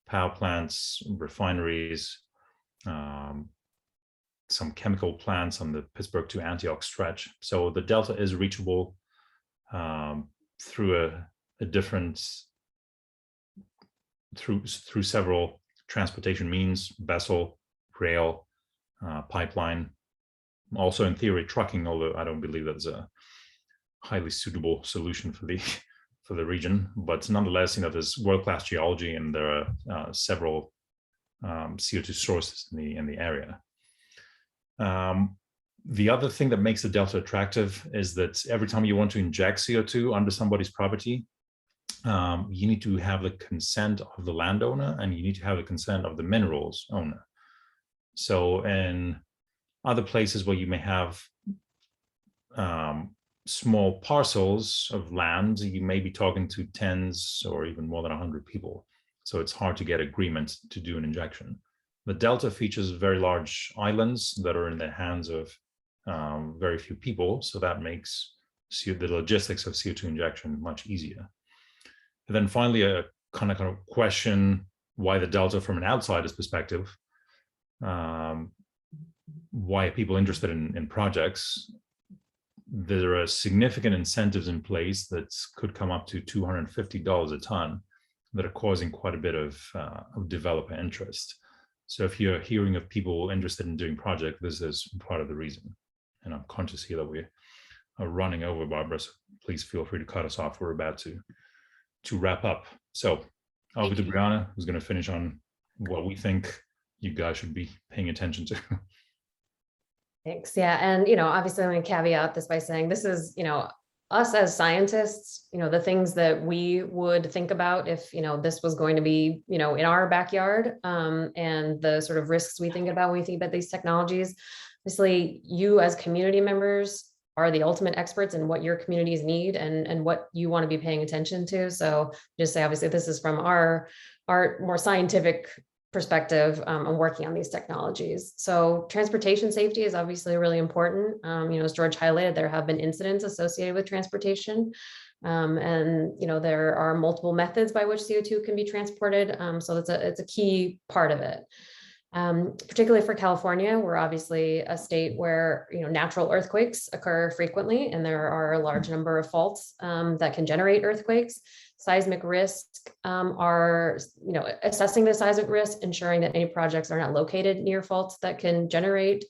plants, refineries, some chemical plants on the Pittsburgh to Antioch stretch. So the Delta is reachable through through several transportation means: vessel, rail, pipeline. Also, in theory, trucking, although I don't believe that's a highly suitable solution for the region. But nonetheless, there's world-class geology, and there are several CO2 sources in the area. The other thing that makes the Delta attractive is that every time you want to inject CO2 under somebody's property, you need to have the consent of the landowner, and you need to have the consent of the minerals owner. So in other places where you may have small parcels of land, you may be talking to tens or even more than 100 people. So it's hard to get agreement to do an injection. The Delta features very large islands that are in the hands of very few people. So that makes the logistics of CO2 injection much easier. And then finally, a kind of question why the Delta from an outsider's perspective. Why are people interested in projects? There are significant incentives in place that could come up to $250 a ton that are causing quite a bit of developer interest. So if you're hearing of people interested in doing projects, this is part of the reason. And I'm conscious here that we are running over, Barbara, so please feel free to cut us off. We're about to wrap up. So over to Brianna, who's going to finish on what we think you guys should be paying attention to. Thanks. Yeah. And, obviously I'm going to caveat this by saying this is, us as scientists, the things that we would think about if, this was going to be, in our backyard, and the sort of risks we think about when we think about these technologies. Obviously, you as community members are the ultimate experts in what your communities need and what you want to be paying attention to. So just say, obviously, this is from our more scientific perspective on working on these technologies. So transportation safety is obviously really important. As George highlighted, there have been incidents associated with transportation. And there are multiple methods by which CO2 can be transported. So it's a key part of it. Particularly for California, we're obviously a state where natural earthquakes occur frequently, and there are a large number of faults that can generate earthquakes. Seismic risks are, assessing the seismic risk, ensuring that any projects are not located near faults that can generate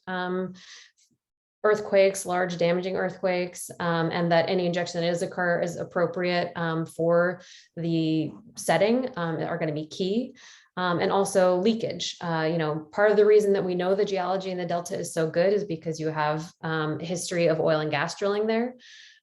earthquakes, large damaging earthquakes, and that any injection that does occur is appropriate for the setting are going to be key. And also leakage. Part of the reason that we know the geology in the Delta is so good is because you have a history of oil and gas drilling there.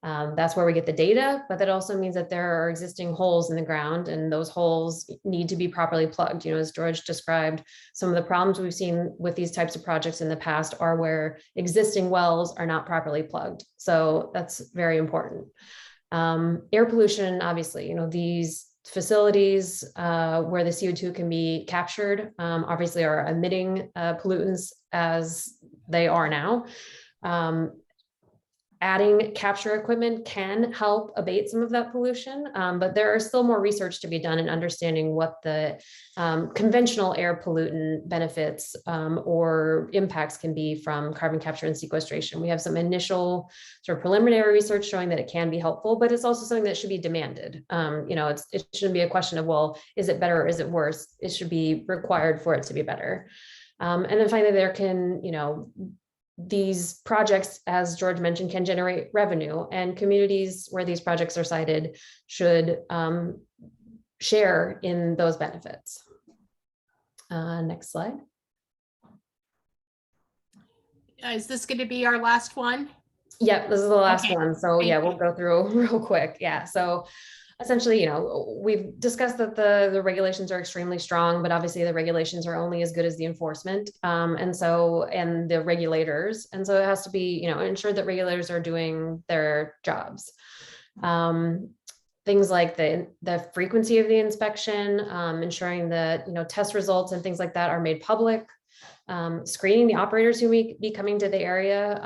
That's where we get the data, but that also means that there are existing holes in the ground, and those holes need to be properly plugged. As George described, some of the problems we've seen with these types of projects in the past are where existing wells are not properly plugged. So that's very important. Air pollution, obviously, these facilities where the CO2 can be captured obviously are emitting pollutants as they are now. adding capture equipment can help abate some of that pollution, but there are still more research to be done in understanding what the conventional air pollutant benefits or impacts can be from carbon capture and sequestration. We have some initial sort of preliminary research showing that it can be helpful, but it's also something that should be demanded. It shouldn't be a question of, well, is it better or is it worse? It should be required for it to be better. And then finally, there can, these projects, as George mentioned, can generate revenue, and communities where these projects are sited should share in those benefits. Next slide. Is this going to be our last one? Yep, this is the last Okay. one. So yeah, Thank we'll go through real quick. Yeah, so essentially, we've discussed that the regulations are extremely strong, but obviously the regulations are only as good as the enforcement, and the regulators. And so it has to be, ensured that regulators are doing their jobs. Things like the frequency of the inspection, ensuring that, test results and things like that are made public. Screening the operators who may be coming to the area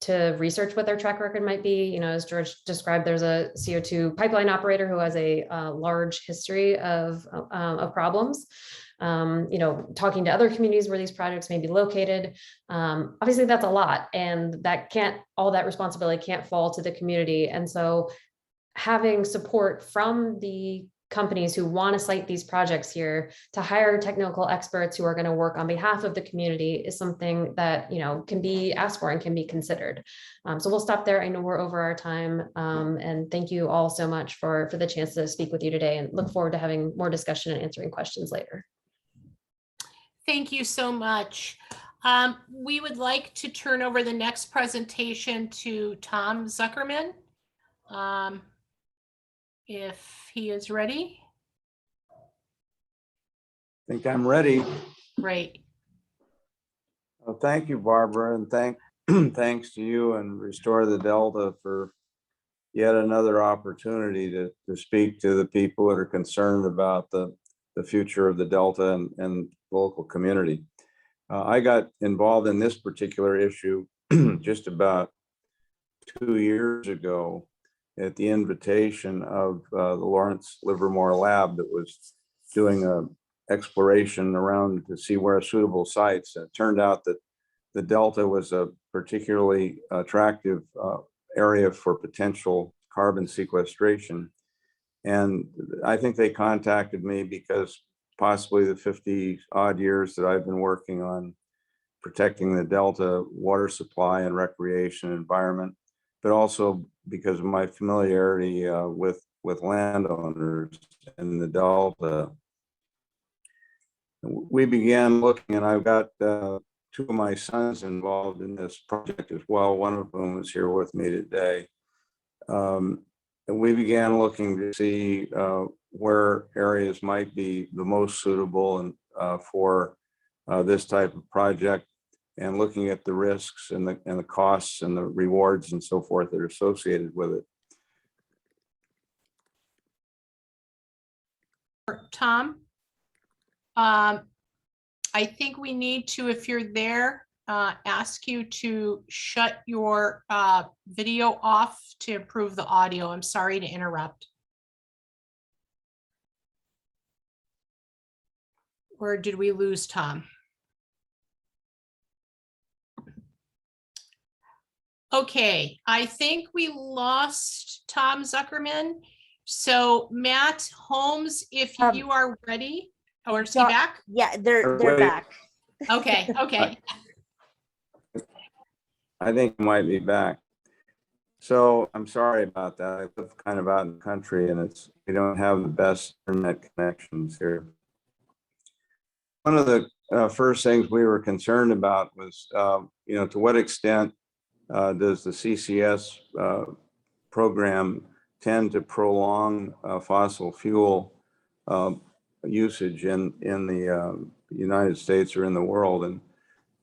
to research what their track record might be. As George described, there's a CO2 pipeline operator who has a large history of problems. Talking to other communities where these projects may be located. Obviously, that's a lot, and all that responsibility can't fall to the community. And so having support from the companies who want to site these projects here to hire technical experts who are going to work on behalf of the community is something that can be asked for and can be considered. So we'll stop there. I know we're over our time, and thank you all so much for the chance to speak with you today, and look forward to having more discussion and answering questions later. Thank you so much. We would like to turn over the next presentation to Tom Zuckerman. If he is ready. I think I'm ready. Great. Well, thank you, Barbara, and thanks to you and Restore the Delta for yet another opportunity to speak to the people that are concerned about the future of the Delta and the local community. I got involved in this particular issue just about 2 years ago at the invitation of the Lawrence Livermore lab that was doing a exploration around to see where suitable sites. It turned out that the Delta was a particularly attractive area for potential carbon sequestration. And I think they contacted me because possibly the 50 odd years that I've been working on protecting the Delta water supply and recreation environment, but also because of my familiarity with landowners in the Delta. We began looking, and I've got 2 of my sons involved in this project as well, one of whom is here with me today. And we began looking to see where areas might be the most suitable and for this type of project, and looking at the risks and the costs and the rewards and so forth that are associated with it. Tom, I think we need to, if you're there, ask you to shut your video off to improve the audio. I'm sorry to interrupt. Or did we lose Tom? Okay, I think we lost Tom Zuckerman. So Matt Holmes, if you are ready, or is he back? Yeah, they're Wait. back. Okay, okay. I think I might be back. So I'm sorry about that. I live kind of out in the country, and we don't have the best internet connections here. One of the first things we were concerned about was, to what extent does the CCS program tend to prolong fossil fuel usage in the United States or in the world?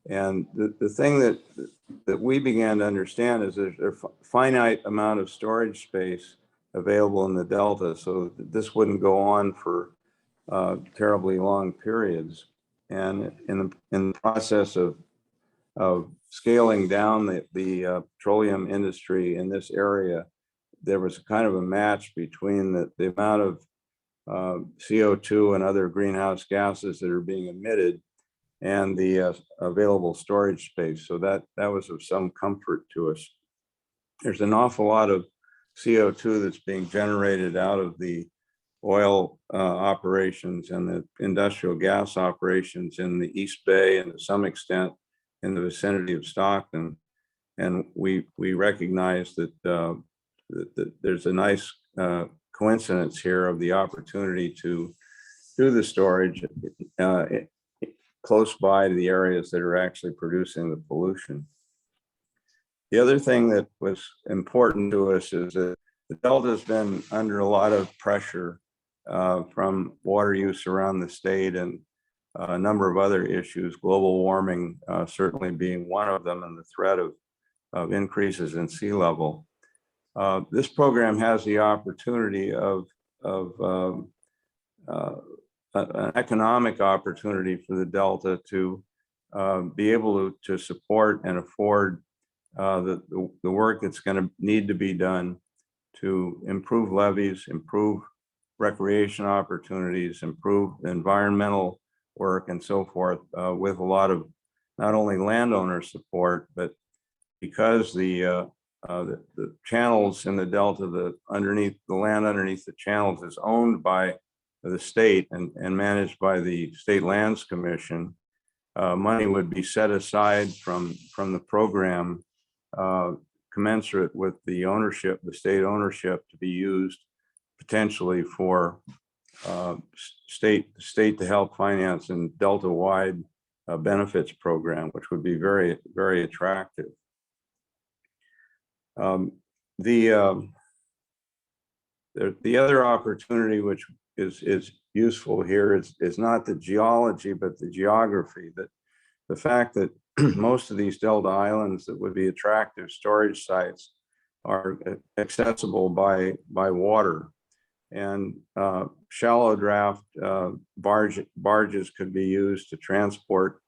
And the thing that we began to understand is there's a finite amount of storage space available in the Delta, so that this wouldn't go on for terribly long periods. And in the process of scaling down the petroleum industry in this area, there was kind of a match between the amount of CO2 and other greenhouse gases that are being emitted and the available storage space. So that was of some comfort to us. There's an awful lot of CO2 that's being generated out of the oil operations and the industrial gas operations in the East Bay and to some extent in the vicinity of Stockton. And we recognize that, that there's a nice coincidence here of the opportunity to do the storage close by to the areas that are actually producing the pollution. The other thing that was important to us is that the Delta has been under a lot of pressure from water use around the state and a number of other issues, global warming certainly being one of them, and the threat of increases in sea level. This program has the opportunity of an economic opportunity for the Delta to be able to support and afford the work that's going to need to be done to improve levees, improve recreation opportunities, improve environmental work and so forth, with a lot of not only landowner support, but because the channels in the Delta, the land underneath the channels is owned by the state and managed by the State Lands Commission, money would be set aside from the program commensurate with the ownership, the state ownership, to be used potentially for state to help finance and Delta-wide benefits program, which would be very, very attractive. The other opportunity which is useful here is not the geology, but the geography. That the fact that most of these Delta islands that would be attractive storage sites are accessible by water, and shallow draft barges could be used to transport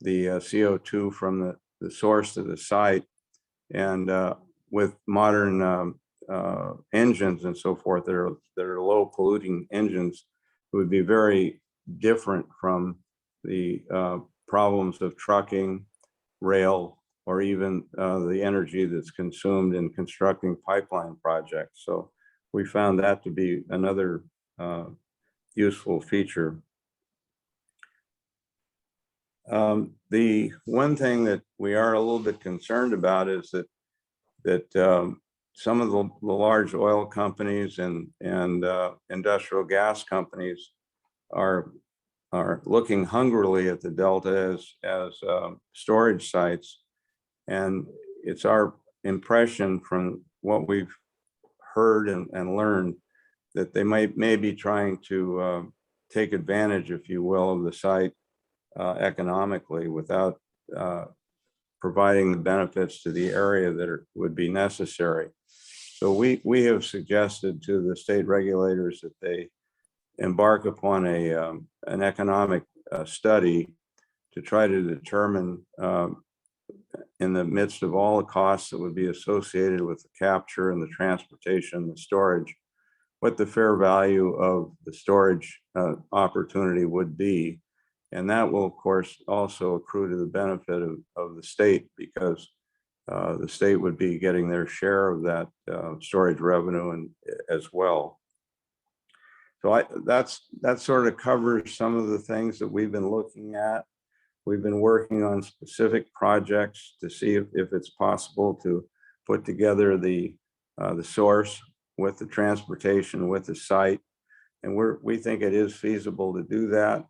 the CO2 from the source to the site, and with modern engines and so forth that are low polluting engines, it would be very different from the problems of trucking, rail, or even the energy that's consumed in constructing pipeline projects. So we found that to be another useful feature. The one thing that we are a little bit concerned about is that some of the large oil companies and industrial gas companies are looking hungrily at the Delta as storage sites, and it's our impression from what we've heard and learned that they may be trying to take advantage, if you will, of the site economically without providing the benefits to the area that would be necessary. So we have suggested to the state regulators that they embark upon an economic study to try to determine, in the midst of all the costs that would be associated with the capture and the transportation and the storage, what the fair value of the storage opportunity would be. And that will, of course, also accrue to the benefit of the state, because the state would be getting their share of that storage revenue and as well. So that sort of covers some of the things that we've been looking at. We've been working on specific projects to see if it's possible to put together the source with the transportation, with the site. And we think it is feasible to do that.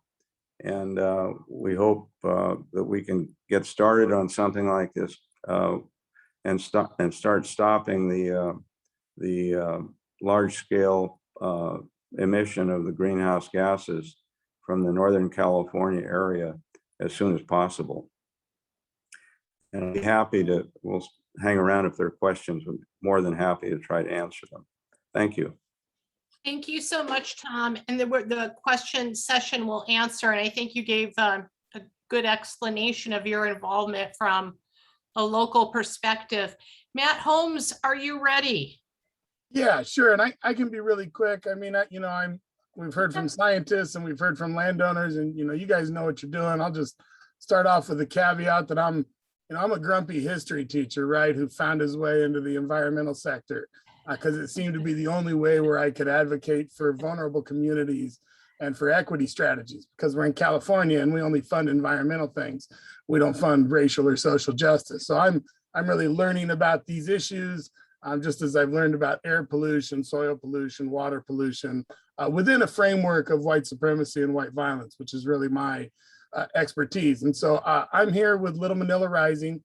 And we hope that we can get started on something like this and start stopping the large scale emission of the greenhouse gases from the Northern California area as soon as possible. And I'll be happy to, we'll hang around if there are questions. I'm more than happy to try to answer them. Thank you. Thank you so much, Tom. And the question session will answer, and I think you gave a good explanation of your involvement from a local perspective. Matt Holmes, are you ready? Yeah, sure. And I can be really quick. I mean, we've heard from scientists and we've heard from landowners, and you guys know what you're doing. I'll just start off with the caveat that I'm a grumpy history teacher, right, who found his way into the environmental sector because it seemed to be the only way where I could advocate for vulnerable communities and for equity strategies, because we're in California and we only fund environmental things. We don't fund racial or social justice. So I'm really learning about these issues, just as I've learned about air pollution, soil pollution, water pollution, within a framework of white supremacy and white violence, which is really my expertise. And so I'm here with Little Manila Rising.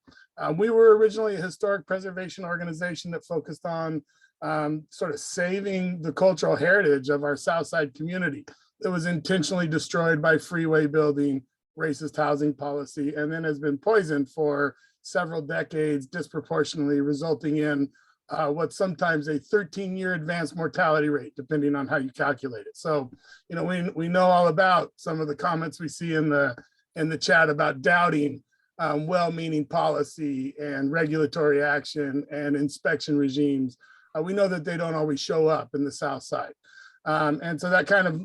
We were originally a historic preservation organization that focused on sort of saving the cultural heritage of our Southside community that was intentionally destroyed by freeway building, racist housing policy, and then has been poisoned for several decades, disproportionately resulting in what's sometimes a 13-year advanced mortality rate, depending on how you calculate it. So, we know all about some of the comments we see in the chat about doubting well-meaning policy and regulatory action and inspection regimes. We know that they don't always show up in the South Side. And so that kind of,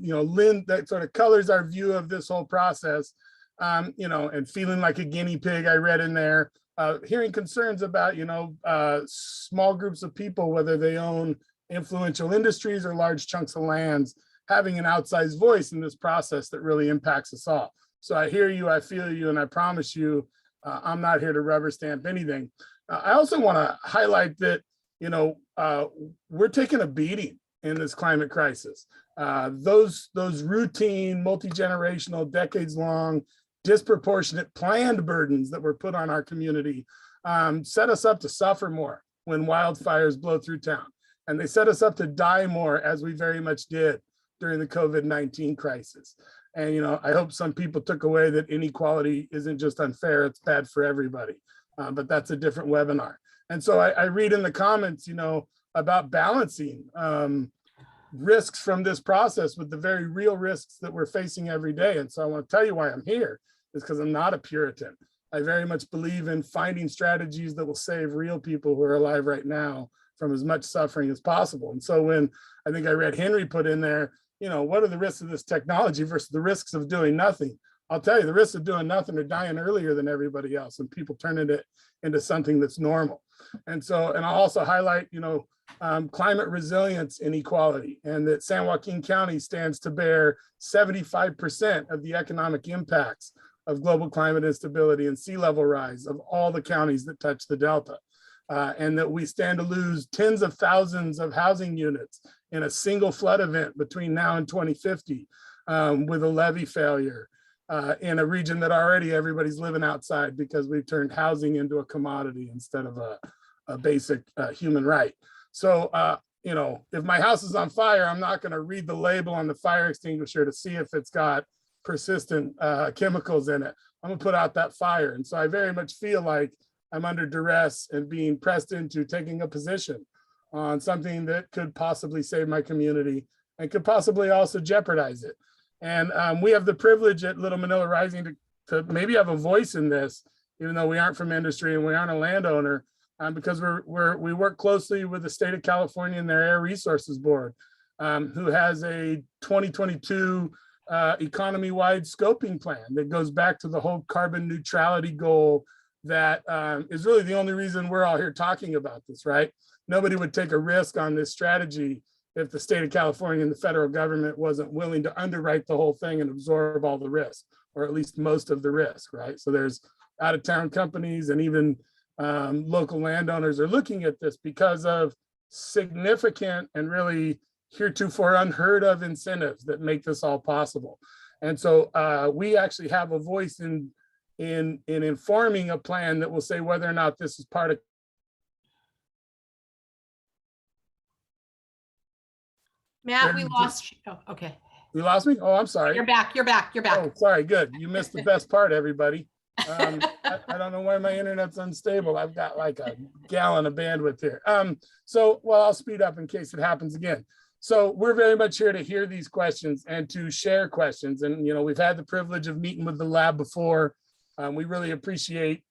that sort of colors our view of this whole process, and feeling like a guinea pig. I read in there, hearing concerns about, small groups of people, whether they own influential industries or large chunks of lands, having an outsized voice in this process that really impacts us all. So I hear you, I feel you, and I promise you, I'm not here to rubber stamp anything. I also want to highlight that, we're taking a beating in this climate crisis. Those routine, multi-generational, decades-long, disproportionate planned burdens that were put on our community set us up to suffer more when wildfires blow through town. And they set us up to die more, as we very much did during the COVID-19 crisis. And, I hope some people took away that inequality isn't just unfair, it's bad for everybody. But that's a different webinar. And so I read in the comments, about balancing risks from this process with the very real risks that we're facing every day. And so I want to tell you why I'm here, is because I'm not a Puritan. I very much believe in finding strategies that will save real people who are alive right now from as much suffering as possible. And so when I think I read Henry put in there, what are the risks of this technology versus the risks of doing nothing? I'll tell you, the risks of doing nothing are dying earlier than everybody else, and people turning it into something that's normal. And so, and I'll also highlight, climate resilience inequality, and that San Joaquin County stands to bear 75% of the economic impacts of global climate instability and sea level rise of all the counties that touch the Delta. And that we stand to lose tens of thousands of housing units in a single flood event between now and 2050 with a levee failure in a region that already everybody's living outside because we've turned housing into a commodity instead of a basic human right. So, if my house is on fire, I'm not going to read the label on the fire extinguisher to see if it's got persistent chemicals in it. I'm going to put out that fire. And so I very much feel like I'm under duress and being pressed into taking a position on something that could possibly save my community and could possibly also jeopardize it. And we have the privilege at Little Manila Rising to maybe have a voice in this, even though we aren't from industry and we aren't a landowner, because we work closely with the state of California and their Air Resources Board, who has a 2022 economy-wide scoping plan that goes back to the whole carbon neutrality goal that is really the only reason we're all here talking about this, right? Nobody would take a risk on this strategy if the state of California and the federal government wasn't willing to underwrite the whole thing and absorb all the risk, or at least most of the risk, right? So there's out-of-town companies and even local landowners are looking at this because of significant and really heretofore unheard of incentives that make this all possible. And so we actually have a voice in informing a plan that will say whether or not this is part of. Matt, we lost you. Oh, okay. You lost me? Oh, I'm sorry. You're back. Oh, sorry. Good. You missed the best part, everybody. I don't know why my internet's unstable. I've got like a gallon of bandwidth here. Well, I'll speed up in case it happens again. So we're very much here to hear these questions and to share questions. And, we've had the privilege of meeting with the lab before. We really appreciate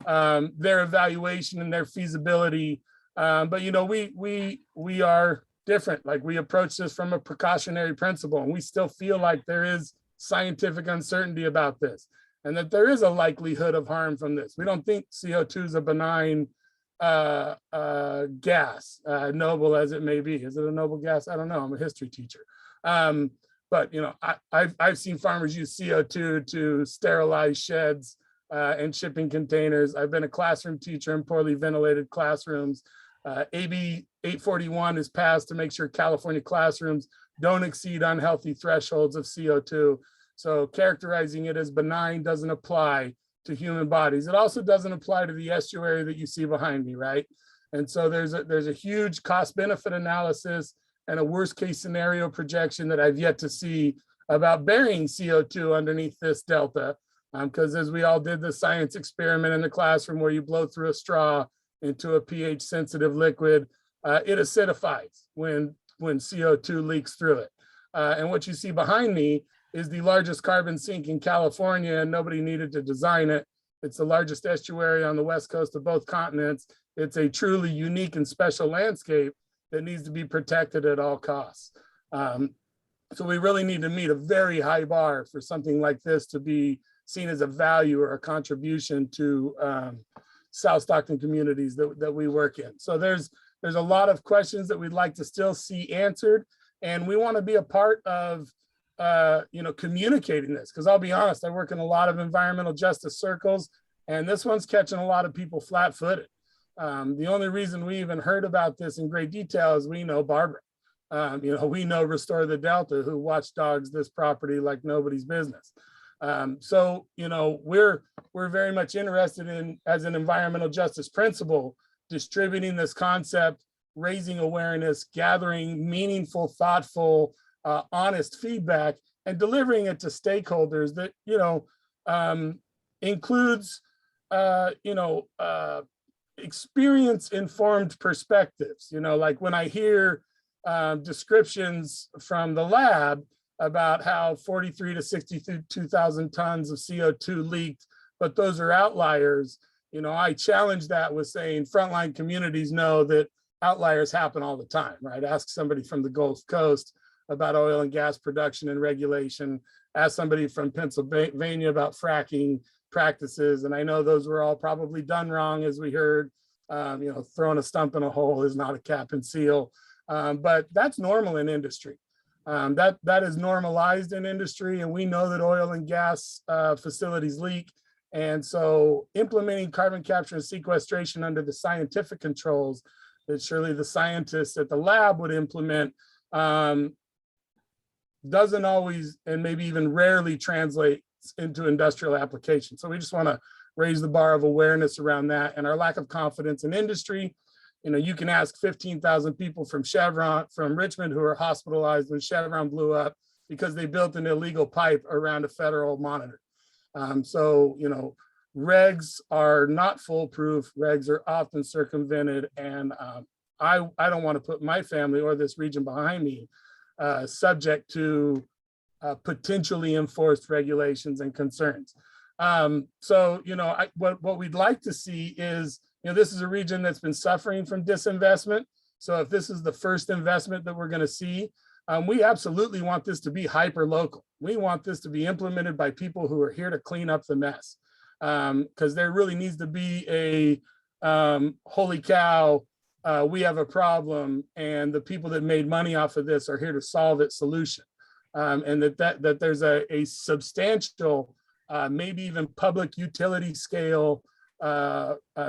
their evaluation and their feasibility. But you know, we are different. Like, we approach this from a precautionary principle, and we still feel like there is scientific uncertainty about this, and that there is a likelihood of harm from this. We don't think CO2 is a benign gas, noble as it may be. Is it a noble gas? I don't know. I'm a history teacher. But you know, I've seen farmers use CO2 to sterilize sheds and shipping containers. I've been a classroom teacher in poorly ventilated classrooms. AB 841 is passed to make sure California classrooms don't exceed unhealthy thresholds of CO2. So characterizing it as benign doesn't apply to human bodies. It also doesn't apply to the estuary that you see behind me, right? And so there's a huge cost benefit analysis and a worst case scenario projection that I've yet to see about burying CO2 underneath this delta. Because as we all did the science experiment in the classroom where you blow through a straw into a pH sensitive liquid, it acidifies when CO2 leaks through it. And what you see behind me is the largest carbon sink in California, and nobody needed to design it. It's the largest estuary on the west coast of both continents. It's a truly unique and special landscape that needs to be protected at all costs. So we really need to meet a very high bar for something like this to be seen as a value or a contribution to South Stockton communities that we work in. So there's a lot of questions that we'd like to still see answered, and we want to be a part of you know, communicating this, because I'll be honest, I work in a lot of environmental justice circles, and this one's catching a lot of people flat-footed. The only reason we even heard about this in great detail is we know Barbara. You know, we know Restore the Delta, who watchdogs this property like nobody's business. So, you know, we're very much interested in, as an environmental justice principle, distributing this concept, raising awareness, gathering meaningful, thoughtful, honest feedback, and delivering it to stakeholders that, you know, includes, you know, experience-informed perspectives. You know, like when I hear descriptions from the lab about how 43 to 62,000 tons of CO2 leaked, but those are outliers. You know, I challenge that with saying frontline communities know that outliers happen all the time, right? Ask somebody from the Gulf Coast about oil and gas production and regulation. Ask somebody from Pennsylvania about fracking practices. And I know those were all probably done wrong, as we heard. You know, throwing a stump in a hole is not a cap and seal. But that's normal in industry. That is normalized in industry, and we know that oil and gas facilities leak. And so implementing carbon capture and sequestration under the scientific controls that surely the scientists at the lab would implement doesn't always, and maybe even rarely, translate into industrial application. So we just want to raise the bar of awareness around that and our lack of confidence in industry. You know, you can ask 15,000 people from Chevron, from Richmond, who are hospitalized when Chevron blew up because they built an illegal pipe around a federal monitor. So, you know, regs are not foolproof. Regs are often circumvented. And I don't want to put my family or this region behind me subject to potentially enforced regulations and concerns. So, you know, what we'd like to see is, you know, this is a region that's been suffering from disinvestment. So if this is the first investment that we're going to see, we absolutely want this to be hyper local. We want this to be implemented by people who are here to clean up the mess, because there really needs to be a holy cow, we have a problem, and the people that made money off of this are here to solve it solution, and that there's a substantial, maybe even public utility scale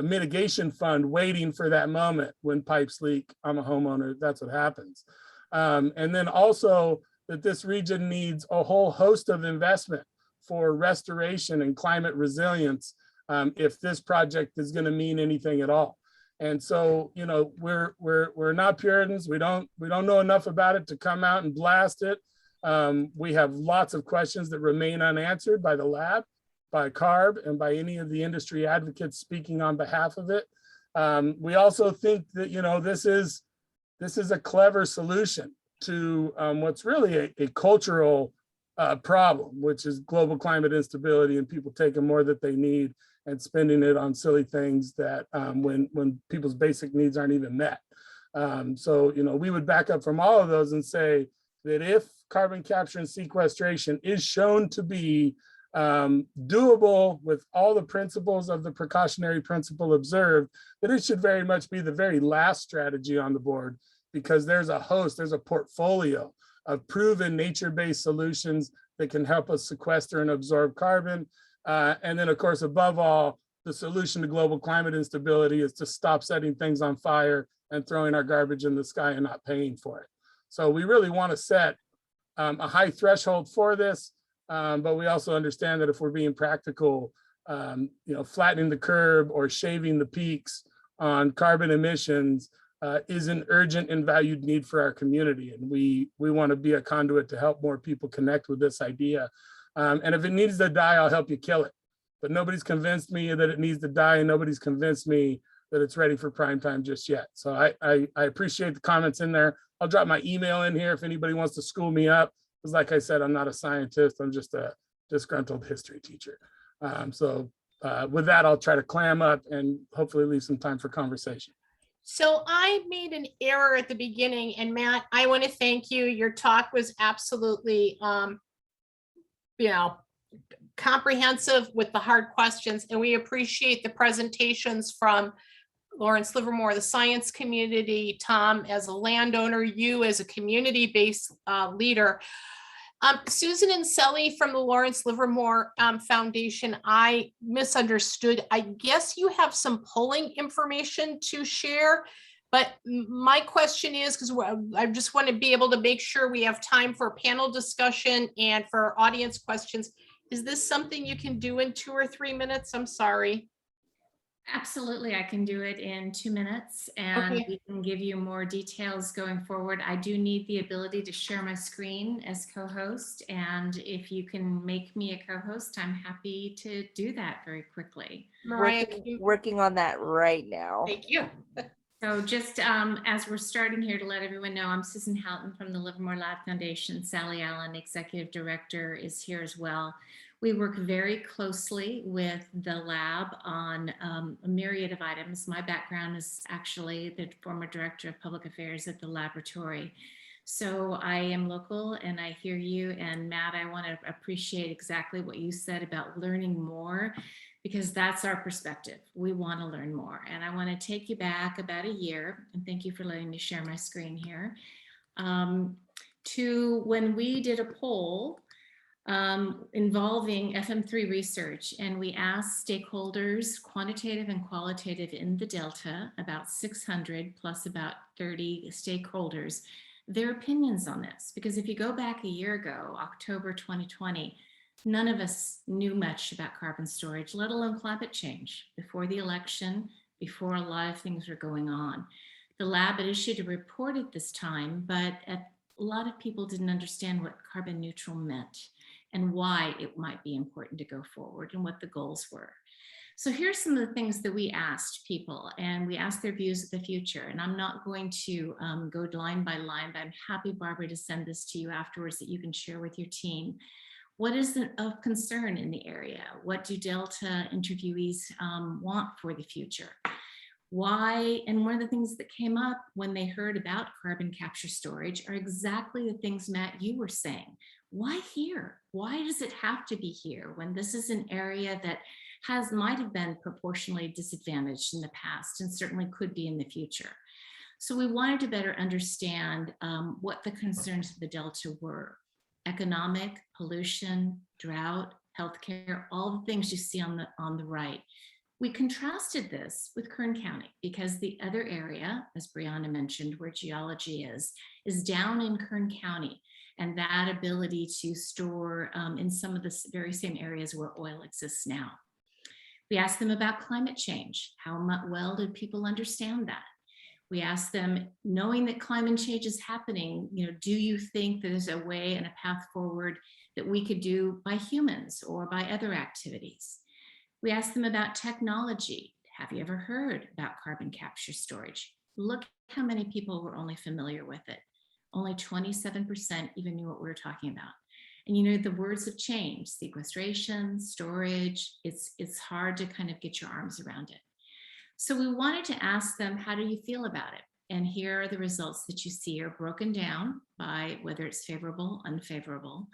mitigation fund waiting for that moment when pipes leak. I'm a homeowner, that's what happens. And then also that this region needs a whole host of investment for restoration and climate resilience if this project is going to mean anything at all. And so, you know, we're not Puritans. We don't know enough about it to come out and blast it. We have lots of questions that remain unanswered by the lab, by CARB, and by any of the industry advocates speaking on behalf of it. We also think that, you know, this is a clever solution to what's really a cultural problem, which is global climate instability and people taking more that they need and spending it on silly things that when people's basic needs aren't even met. So, you know, we would back up from all of those and say that if carbon capture and sequestration is shown to be doable with all the principles of the precautionary principle observed, that it should very much be the very last strategy on the board, because there's a portfolio of proven nature-based solutions that can help us sequester and absorb carbon. And then, of course, above all, the solution to global climate instability is to stop setting things on fire and throwing our garbage in the sky and not paying for it. So we really want to set a high threshold for this, but we also understand that if we're being practical, you know, flattening the curve or shaving the peaks on carbon emissions is an urgent and valued need for our community. And we want to be a conduit to help more people connect with this idea. And if it needs to die, I'll help you kill it. But nobody's convinced me that it needs to die, and nobody's convinced me that it's ready for prime time just yet. So I appreciate the comments in there. I'll drop my email in here if anybody wants to school me up. Because like I said, I'm not a scientist. I'm just a disgruntled history teacher. With that, I'll try to clam up and hopefully leave some time for conversation. So I made an error at the beginning, and Matt, I want to thank you. Your talk was absolutely, you know, comprehensive with the hard questions, and we appreciate the presentations from Lawrence Livermore, the science community, Tom as a landowner, you as a community-based leader. Susan and Sally from the Lawrence Livermore Foundation, I misunderstood. I guess you have some polling information to share, but my question is, because I just want to be able to make sure we have time for panel discussion and for audience questions. Is this something you can do in 2 or 3 minutes? I'm sorry. Absolutely, I can do it in 2 minutes, and Okay. we can give you more details going forward. I do need the ability to share my screen as co-host, and if you can make me a co-host, I'm happy to do that very quickly. Mariah, can you? Working on that right now. Thank you. So just as we're starting here, to let everyone know, I'm Susan Houghton from the Livermore Lab Foundation. Sally Allen, Executive Director, is here as well. We work very closely with the lab on a myriad of items. My background is actually the former Director of Public Affairs at the laboratory. So I am local and I hear you. And Matt, I want to appreciate exactly what you said about learning more, because that's our perspective. We want to learn more. And I want to take you back about a year, and thank you for letting me share my screen here, to when we did a poll involving FM3 research, and we asked stakeholders, quantitative and qualitative, in the Delta, about 600 plus about 30 stakeholders, their opinions on this. Because if you go back a year ago, October 2020, none of us knew much about carbon storage, let alone climate change, before the election, before a lot of things were going on. The lab had issued a report at this time, but a lot of people didn't understand what carbon neutral meant and why it might be important to go forward and what the goals were. So here's some of the things that we asked people, and we asked their views of the future. And I'm not going to go line by line, but I'm happy, Barbara, to send this to you afterwards that you can share with your team. What is of concern in the area? What do Delta interviewees want for the future? Why? And one of the things that came up when they heard about carbon capture storage are exactly the things, Matt, you were saying. Why here? Why does it have to be here when this is an area that might have been proportionally disadvantaged in the past and certainly could be in the future? So we wanted to better understand what the concerns of the Delta were. Economic, pollution, drought, healthcare, all the things you see on the right. We contrasted this with Kern County, because the other area, as Brianna mentioned, where geology is down in Kern County, and that ability to store in some of the very same areas where oil exists now. We asked them about climate change. How well do people understand that? We asked them, knowing that climate change is happening, do you think there's a way and a path forward that we could do by humans or by other activities? We asked them about technology. Have you ever heard about carbon capture storage? Look how many people were only familiar with it. Only 27% even knew what we were talking about. And you know, the words have changed: sequestration, storage. It's hard to kind of get your arms around it. So we wanted to ask them, how do you feel about it? And here are the results that you see are broken down by whether it's favorable, unfavorable.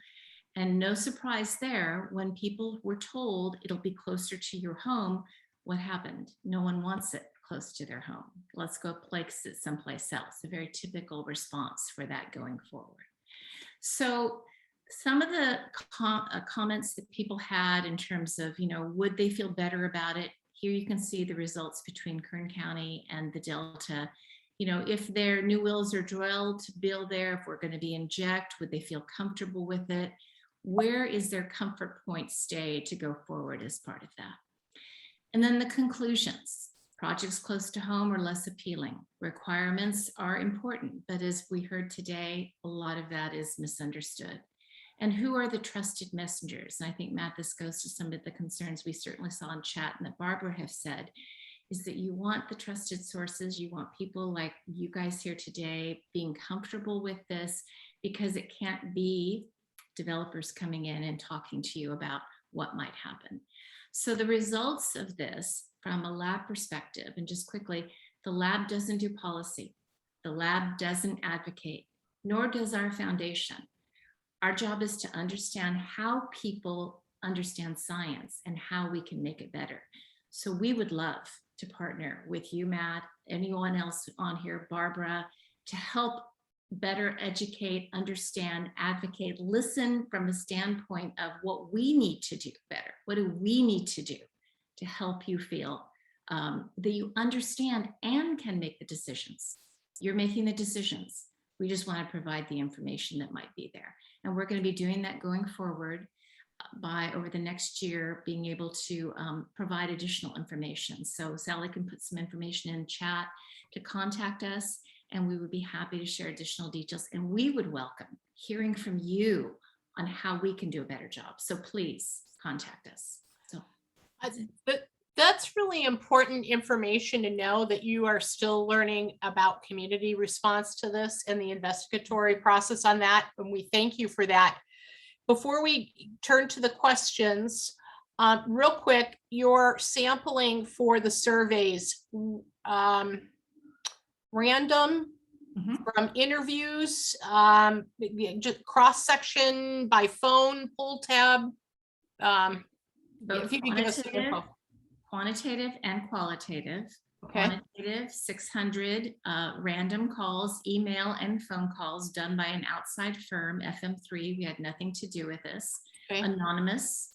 And no surprise there, when people were told it'll be closer to your home, what happened? No one wants it close to their home. Let's go place it someplace else. A very typical response for that going forward. So some of the comments that people had in terms of, you know, would they feel better about it? Here you can see the results between Kern County and the Delta. You know, if their new wells are drilled to build there, if we're going to be inject, would they feel comfortable with it? Where is their comfort point stay to go forward as part of that? And then the conclusions. Projects close to home are less appealing. Requirements are important, but as we heard today, a lot of that is misunderstood. And who are the trusted messengers? And I think, Matt, this goes to some of the concerns we certainly saw in chat and that Barbara have said, is that you want the trusted sources. You want people like you guys here today being comfortable with this, because it can't be developers coming in and talking to you about what might happen. So the results of this from a lab perspective, and just quickly, the lab doesn't do policy. The lab doesn't advocate, nor does our foundation. Our job is to understand how people understand science and how we can make it better. So we would love to partner with you, Matt, anyone else on here, Barbara, to help better educate, understand, advocate, listen from a standpoint of what we need to do better. What do we need to do to help you feel that you understand and can make the decisions? You're making the decisions. We just want to provide the information that might be there. And we're going to be doing that going forward by over the next year, being able to provide additional information. So Sally can put some information in chat to contact us, and we would be happy to share additional details. And we would welcome hearing from you on how we can do a better job. So please contact us. So that's really important information to know, that you are still learning about community response to this and the investigatory process on that. And we thank you for that. Before we turn to the questions, real quick, your sampling for the surveys, random from interviews, just cross section by phone, pull tab. If you can give us some info. Quantitative and qualitative. Okay. Quantitative, 600 random calls, email and phone calls done by an outside firm, FM3. We had nothing to do with this. Okay. Anonymous,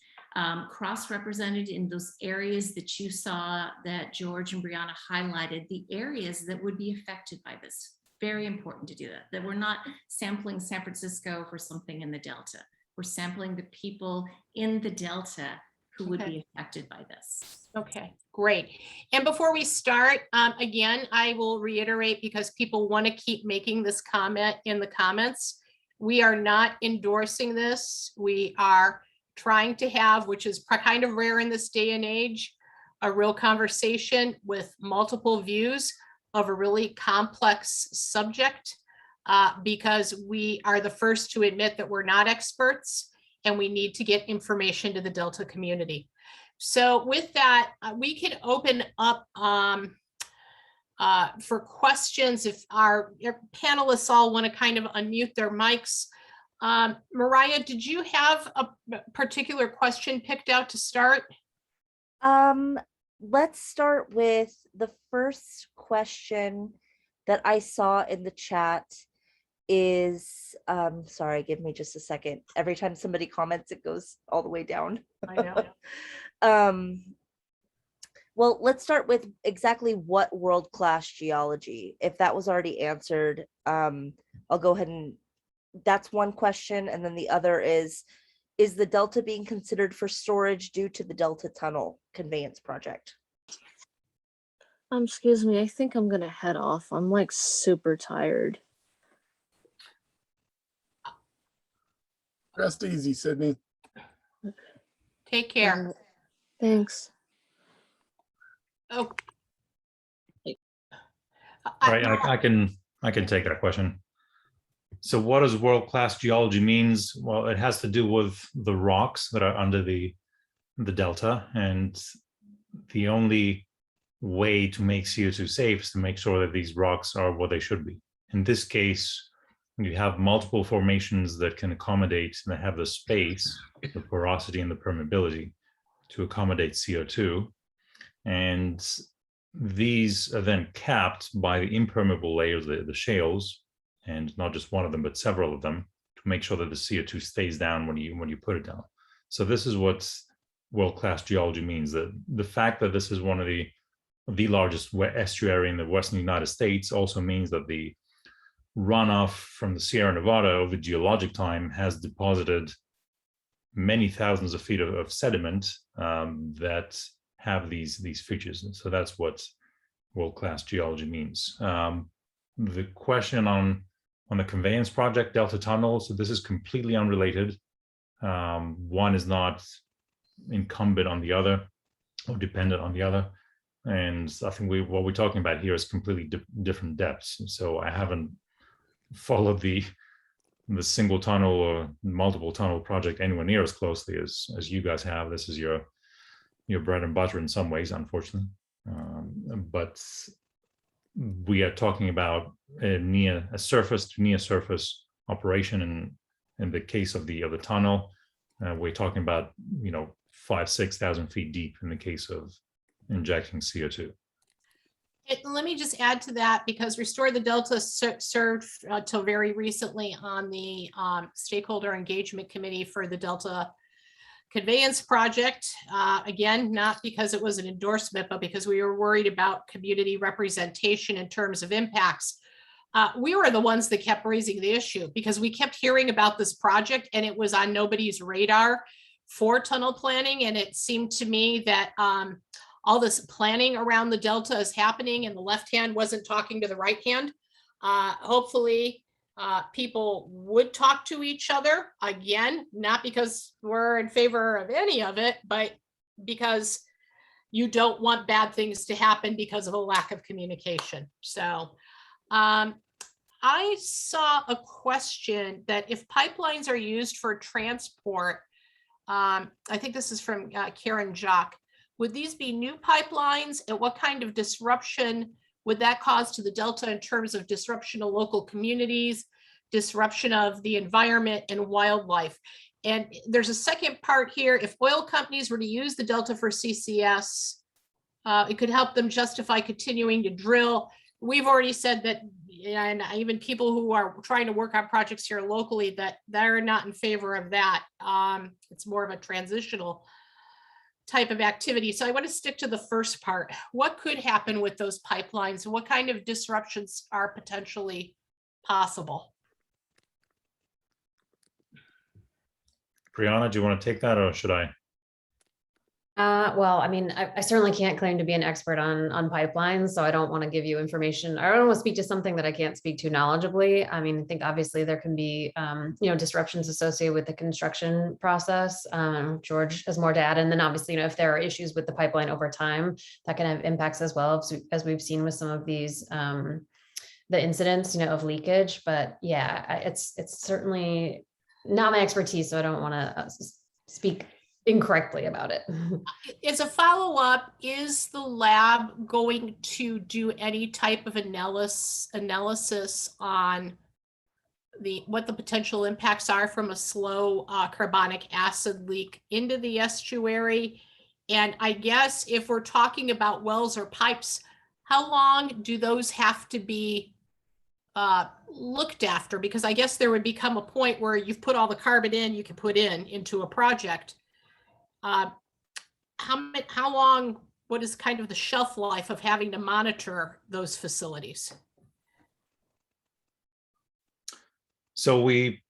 cross-represented in those areas that you saw that George and Brianna highlighted, the areas that would be affected by this. Very important to do that. That we're not sampling San Francisco for something in the Delta. We're sampling the people in the Delta who would be affected by this. Okay, great. And before we start, again, I will reiterate, because people want to keep making this comment in the comments, we are not endorsing this. We are trying to have, which is kind of rare in this day and age, a real conversation with multiple views of a really complex subject, because we are the first to admit that we're not experts, and we need to get information to the Delta community. So with that, we can open up for questions if our panelists all want to kind of unmute their mics. Mariah, did you have a particular question picked out to start? Let's start with the first question that I saw in the chat is, sorry, give me just a second. Every time somebody comments, it goes all the way down. I know. Well, let's start with exactly what world-class geology. If that was already answered, I'll go ahead and that's one question. And then the other is the Delta being considered for storage due to the Delta Tunnel conveyance project? Excuse me, I think I'm gonna head off. I'm like super tired. Rest easy, Sydney. Take care. Thanks. Oh. All right, I can take that question. So what does world-class geology means? Well, it has to do with the rocks that are under the delta, and the only way to make CO2 safe is to make sure that these rocks are what they should be. In this case, you have multiple formations that can accommodate and have the space, the porosity and the permeability to accommodate CO2. And these are then capped by the impermeable layers, the shales, and not just one of them, but several of them, to make sure that the CO2 stays down when you put it down. So this is what world-class geology means. That the fact that this is one of the largest estuary in the Western United States also means that the runoff from the Sierra Nevada over geologic time has deposited many thousands of feet of sediment that have these features. And so that's what world-class geology means. The question on the conveyance project, Delta Tunnel, so this is completely unrelated. One is not incumbent on the other or dependent on the other. And I think what we're talking about here is completely different depths. So I haven't followed the single tunnel or multiple tunnel project anywhere near as closely as you guys have. This is your bread and butter in some ways, unfortunately. But we are talking about a surface to near surface operation. In the case of the tunnel, we're talking about 5,000-6,000 feet deep in the case of injecting CO2. Let me just add to that, because Restore the Delta served till very recently on the stakeholder engagement committee for the Delta conveyance project. Again, not because it was an endorsement, but because we were worried about community representation in terms of impacts. We were the ones that kept raising the issue because we kept hearing about this project and it was on nobody's radar for tunnel planning. And it seemed to me that all this planning around the Delta is happening and the left hand wasn't talking to the right hand. Hopefully people would talk to each other again, not because we're in favor of any of it, but because you don't want bad things to happen because of a lack of communication. So I saw a question that if pipelines are used for transport, I think this is from Karen Jock, would these be new pipelines and what kind of disruption would that cause to the Delta in terms of disruption of local communities, disruption of the environment and wildlife? And there's a second part here. If oil companies were to use the Delta for CCS, it could help them justify continuing to drill. We've already said that, and even people who are trying to work on projects here locally, that they're not in favor of that. It's more of a transitional type of activity. So I want to stick to the first part. What could happen with those pipelines? What kind of disruptions are potentially possible? Brianna, do you want to take that or should I? Well, I mean, I certainly can't claim to be an expert on pipelines, so I don't want to give you information. I don't want to speak to something that I can't speak to knowledgeably. I mean, I think obviously there can be, disruptions associated with the construction process. George has more to add. And then obviously, if there are issues with the pipeline over time, that can have impacts as well, as we've seen with some of these, the incidents, of leakage. But yeah, it's certainly not my expertise, so I don't want to speak incorrectly about it. As a follow-up, is the lab going to do any type of analysis on what the potential impacts are from a slow carbonic acid leak into the estuary? And I guess if we're talking about wells or pipes, how long do those have to be looked after? Because I guess there would become a point where you've put all the carbon in you can put into a project. How long, what is kind of the shelf life of having to monitor those facilities? So we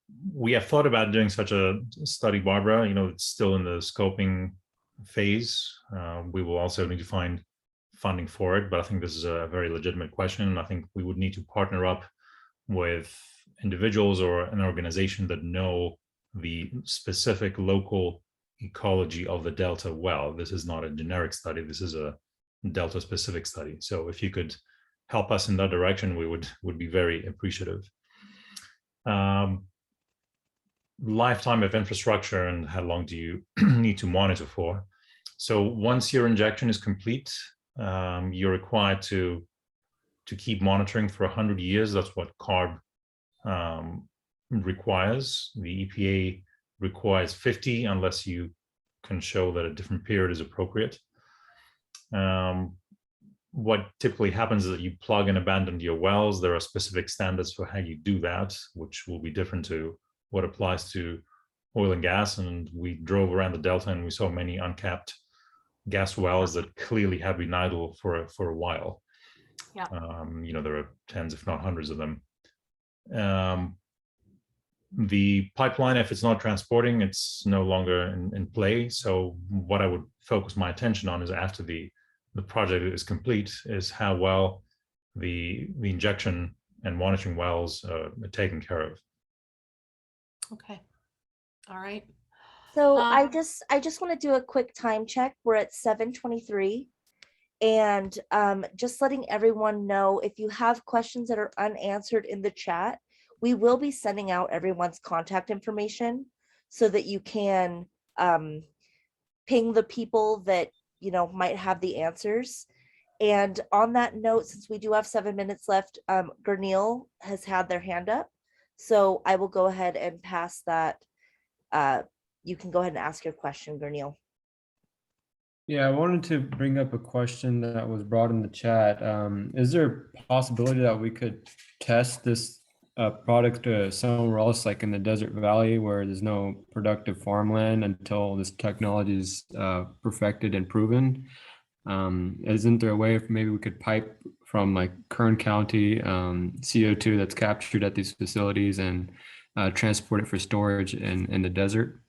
have thought about doing such a study, Barbara. It's still in the scoping phase. We will also need to find funding for it, but I think this is a very legitimate question. I think we would need to partner up with individuals or an organization that know the specific local ecology of the Delta well. This is not a generic study. This is a Delta specific study. So if you could help us in that direction, we would be very appreciative. Lifetime of infrastructure and how long do you need to monitor for. So once your injection is complete, you're required to keep monitoring for 100 years. That's what CARB requires. The EPA requires 50 unless you can show that a different period is appropriate. What typically happens is that you plug and abandon your wells. There are specific standards for how you do that, which will be different to what applies to oil and gas. And we drove around the Delta and we saw many uncapped gas wells that clearly have been idle for a while. Yeah. There are tens, if not hundreds of them. The pipeline, if it's not transporting, it's no longer in play. So what I would focus my attention on is after the project is complete, is how well the injection and monitoring wells are taken care of. Okay. All right. So Um, I just want to do a quick time check. We're at 7:23. And just letting everyone know, if you have questions that are unanswered in the chat, we will be sending out everyone's contact information so that you can ping the people that might have the answers. And on that note, since we do have 7 minutes left, Gurneel has had their hand up. So I will go ahead and pass that. You can go ahead and ask your question, Gurneel. Yeah, I wanted to bring up a question that was brought in the chat. Is there a possibility that we could test this product somewhere else, like in the desert valley where there's no productive farmland until this technology is perfected and proven? Isn't there a way if maybe we could pipe from like Kern County CO2 that's captured at these facilities and transport it for storage in the desert?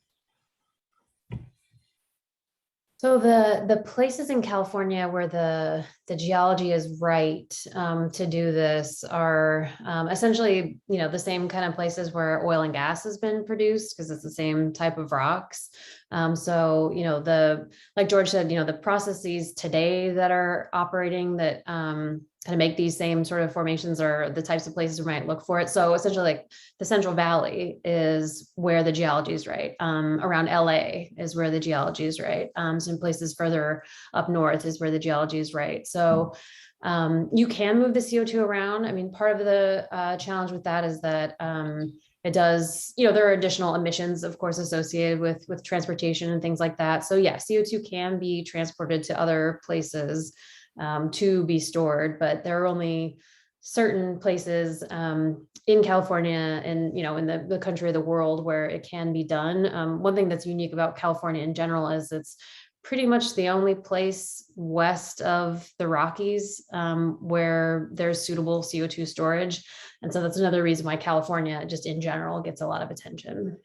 So the places in California where the geology is right to do this are essentially, the same kind of places where oil and gas has been produced, because it's the same type of rocks. So, like George said, the processes today that are operating that kind of make these same sort of formations are the types of places we might look for it. So essentially, like the Central Valley is where the geology is right. Around LA is where the geology is right. Some places further up north is where the geology is right. So you can move the CO2 around. I mean, part of the challenge with that is that it does, there are additional emissions, of course, associated with transportation and things like that. So yeah, CO2 can be transported to other places to be stored, but there are only certain places in California and, in the country or the world where it can be done. One thing that's unique about California in general is it's pretty much the only place west of the Rockies where there's suitable CO2 storage. And so that's another reason why California just in general gets a lot of attention.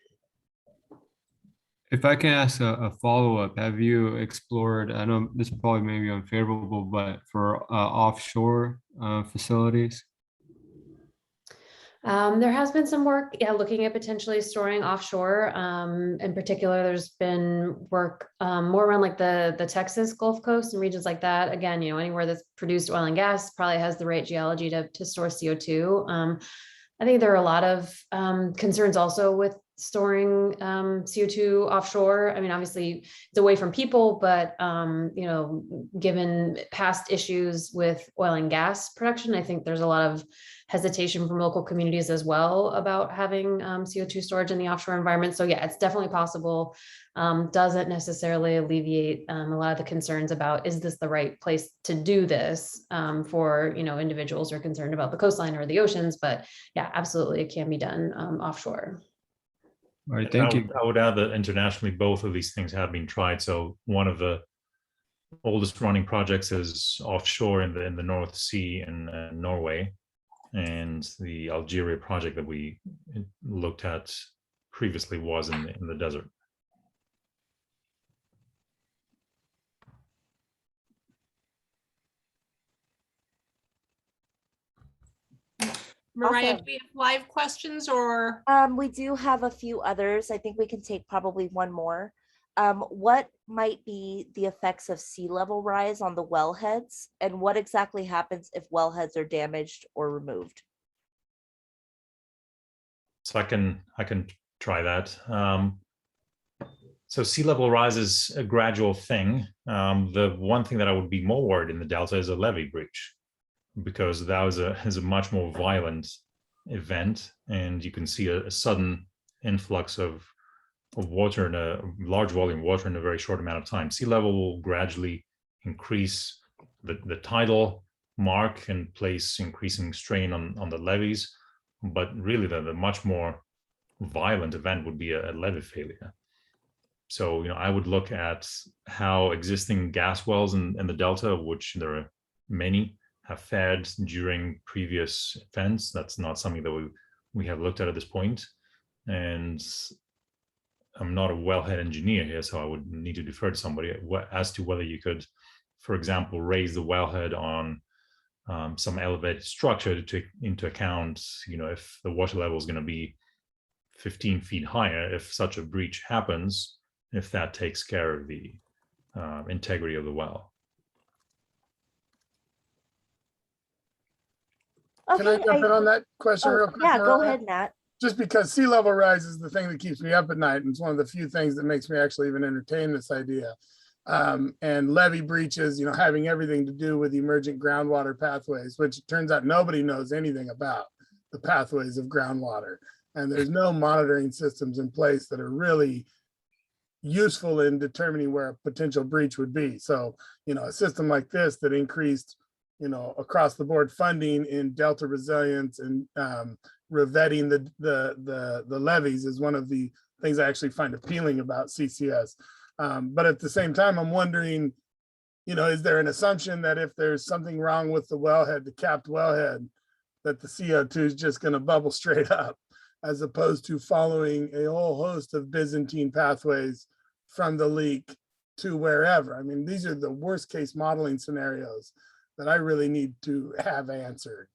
If I can ask a follow-up, have you explored, I know this probably may be unfavorable, but for offshore facilities? There has been some work, looking at potentially storing offshore. In particular, there's been work more around like the Texas Gulf Coast and regions like that. Again, anywhere that's produced oil and gas probably has the right geology to store CO2. I think there are a lot of concerns also with storing CO2 offshore. I mean, obviously it's away from people, but given past issues with oil and gas production, I think there's a lot of hesitation from local communities as well about having CO2 storage in the offshore environment. So yeah, it's definitely possible. Doesn't necessarily alleviate a lot of the concerns about, is this the right place to do this for individuals who are concerned about the coastline or the oceans, but yeah, absolutely it can be done offshore. All right, thank you. I would add that internationally, both of these things have been tried. So one of the oldest running projects is offshore in the North Sea in Norway, and the Algeria project that we looked at previously was in the desert. Mariah, Awesome. do we have live questions or? We do have a few others. I think we can take probably one more. What might be the effects of sea level rise on the wellheads, and what exactly happens if wellheads are damaged or removed? So I can try that. So sea level rise is a gradual thing. The one thing that I would be more worried in the delta is a levee breach, because that is a much more violent event, and you can see a sudden influx of water in a large volume of water in a very short amount of time. Sea level will gradually increase the tidal mark and place increasing strain on the levees, but really the much more violent event would be a levee failure. So, I would look at how existing gas wells in the delta, which there are many, have fared during previous events. That's not something that we have looked at this point. And I'm not a wellhead engineer here, so I would need to defer to somebody as to whether you could, for example, raise the wellhead on some elevated structure to take into account, if the water level is going to be 15 feet higher, if such a breach happens, if that takes care of the integrity of the well. Can I jump in on that question real quick? Yeah, go Mariah? ahead, Nat. Just because sea level rise is the thing that keeps me up at night, and it's one of the few things that makes me actually even entertain this idea. And levee breaches, having everything to do with emergent groundwater pathways, which it turns out nobody knows anything about the pathways of groundwater. And there's no monitoring systems in place that are really useful in determining where a potential breach would be. So, a system like this that increased, across the board funding in delta resilience and revetting the levees is one of the things I actually find appealing about CCS. But at the same time, I'm wondering, is there an assumption that if there's something wrong with the wellhead, the capped wellhead, that the CO2 is just going to bubble straight up, as opposed to following a whole host of Byzantine pathways from the leak to wherever? I mean, these are the worst case modeling scenarios that I really need to have answered,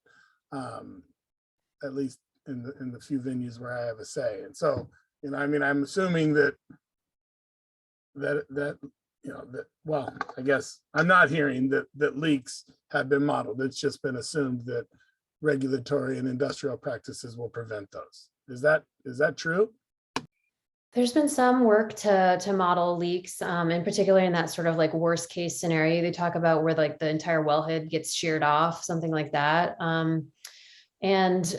at least in the few venues where I have a say. And so, I'm assuming that well, I guess I'm not hearing that leaks have been modeled. It's just been assumed that regulatory and industrial practices will prevent those. Is that true? There's been some work to model leaks, in particular in that sort of like worst case scenario. They talk about where like the entire wellhead gets sheared off, something like that. And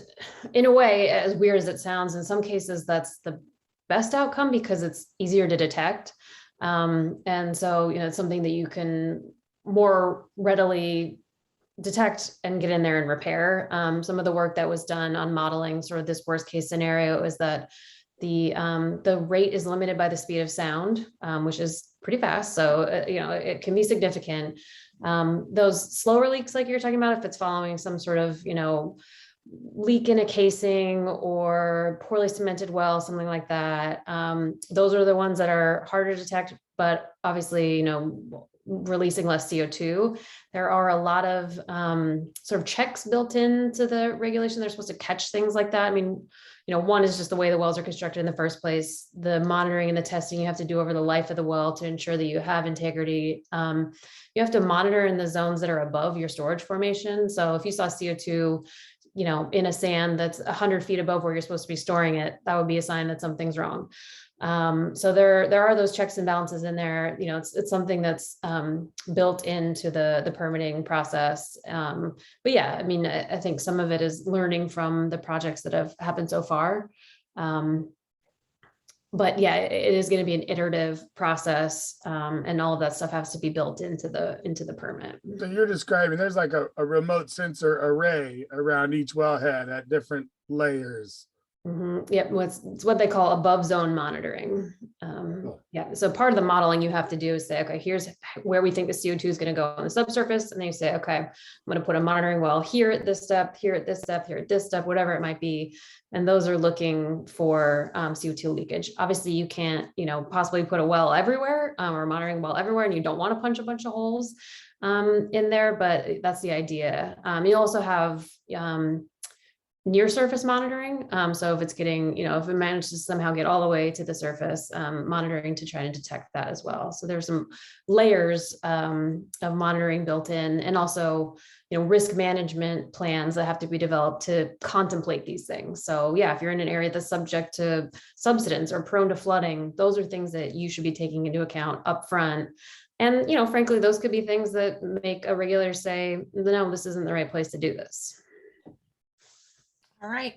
in a way, as weird as it sounds, in some cases that's the best outcome because it's easier to detect. And so, it's something that you can more readily detect and get in there and repair. Some of the work that was done on modeling sort of this worst case scenario is that the rate is limited by the speed of sound, which is pretty fast. So, it can be significant. Those slower leaks, like you're talking about, if it's following some sort of, leak in a casing or poorly cemented well, something like that. Those are the ones that are harder to detect, but obviously, releasing less CO2. There are a lot of sort of checks built into the regulation. They're supposed to catch things like that. I mean, one is just the way the wells are constructed in the first place, the monitoring and the testing you have to do over the life of the well to ensure that you have integrity. You have to monitor in the zones that are above your storage formation. So if you saw CO2, in a sand that's 100 feet above where you're supposed to be storing it, that would be a sign that something's wrong. So there are those checks and balances in there. It's something that's built into the permitting process. But yeah, I think some of it is learning from the projects that have happened so far. But yeah, it is going to be an iterative process, and all of that stuff has to be built into the permit. So you're describing there's like a remote sensor array around each wellhead at different layers. Mm-hmm. Yep, it's what they call above zone monitoring. Yeah, so part of the modeling you have to do is say, okay, here's where we think the CO2 is going to go on the subsurface, and then you say, okay, I'm going to put a monitoring well here at this step, here at this step, here at this step, whatever it might be, and those are looking for CO2 leakage. Obviously, you can't, possibly put a well everywhere or a monitoring well everywhere, and you don't want to punch a bunch of holes in there, but that's the idea. You also have near surface monitoring. So if it's getting, if it manages to somehow get all the way to the surface, monitoring to try to detect that as well. So there's some layers of monitoring built in, and also, risk management plans that have to be developed to contemplate these things. So yeah, if you're in an area that's subject to subsidence or prone to flooding, those are things that you should be taking into account upfront. And, frankly, those could be things that make a regulator say, no, this isn't the right place to do this. All right.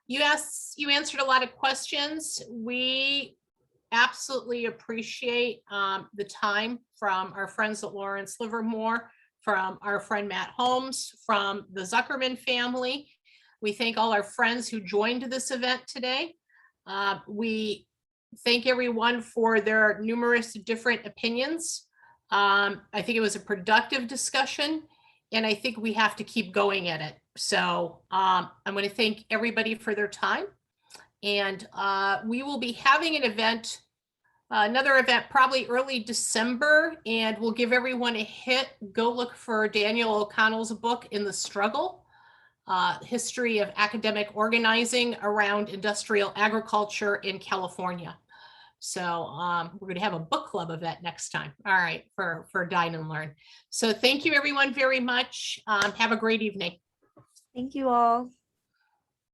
You answered a lot of questions. We absolutely appreciate the time from our friends at Lawrence Livermore, from our friend Matt Holmes, from the Zuckerman family. We thank all our friends who joined this event today. We thank everyone for their numerous different opinions. I think it was a productive discussion, and I think we have to keep going at it. So I'm going to thank everybody for their time. And we will be having an event, another event probably early December, and we'll give everyone a hit. Go look for Daniel O'Connell's book, In the Struggle, History of Academic Organizing Around Industrial Agriculture in California. So we're going to have a book club event next time. All right, for Dine and Learn. So thank you everyone very much. Have a great evening. Thank you all.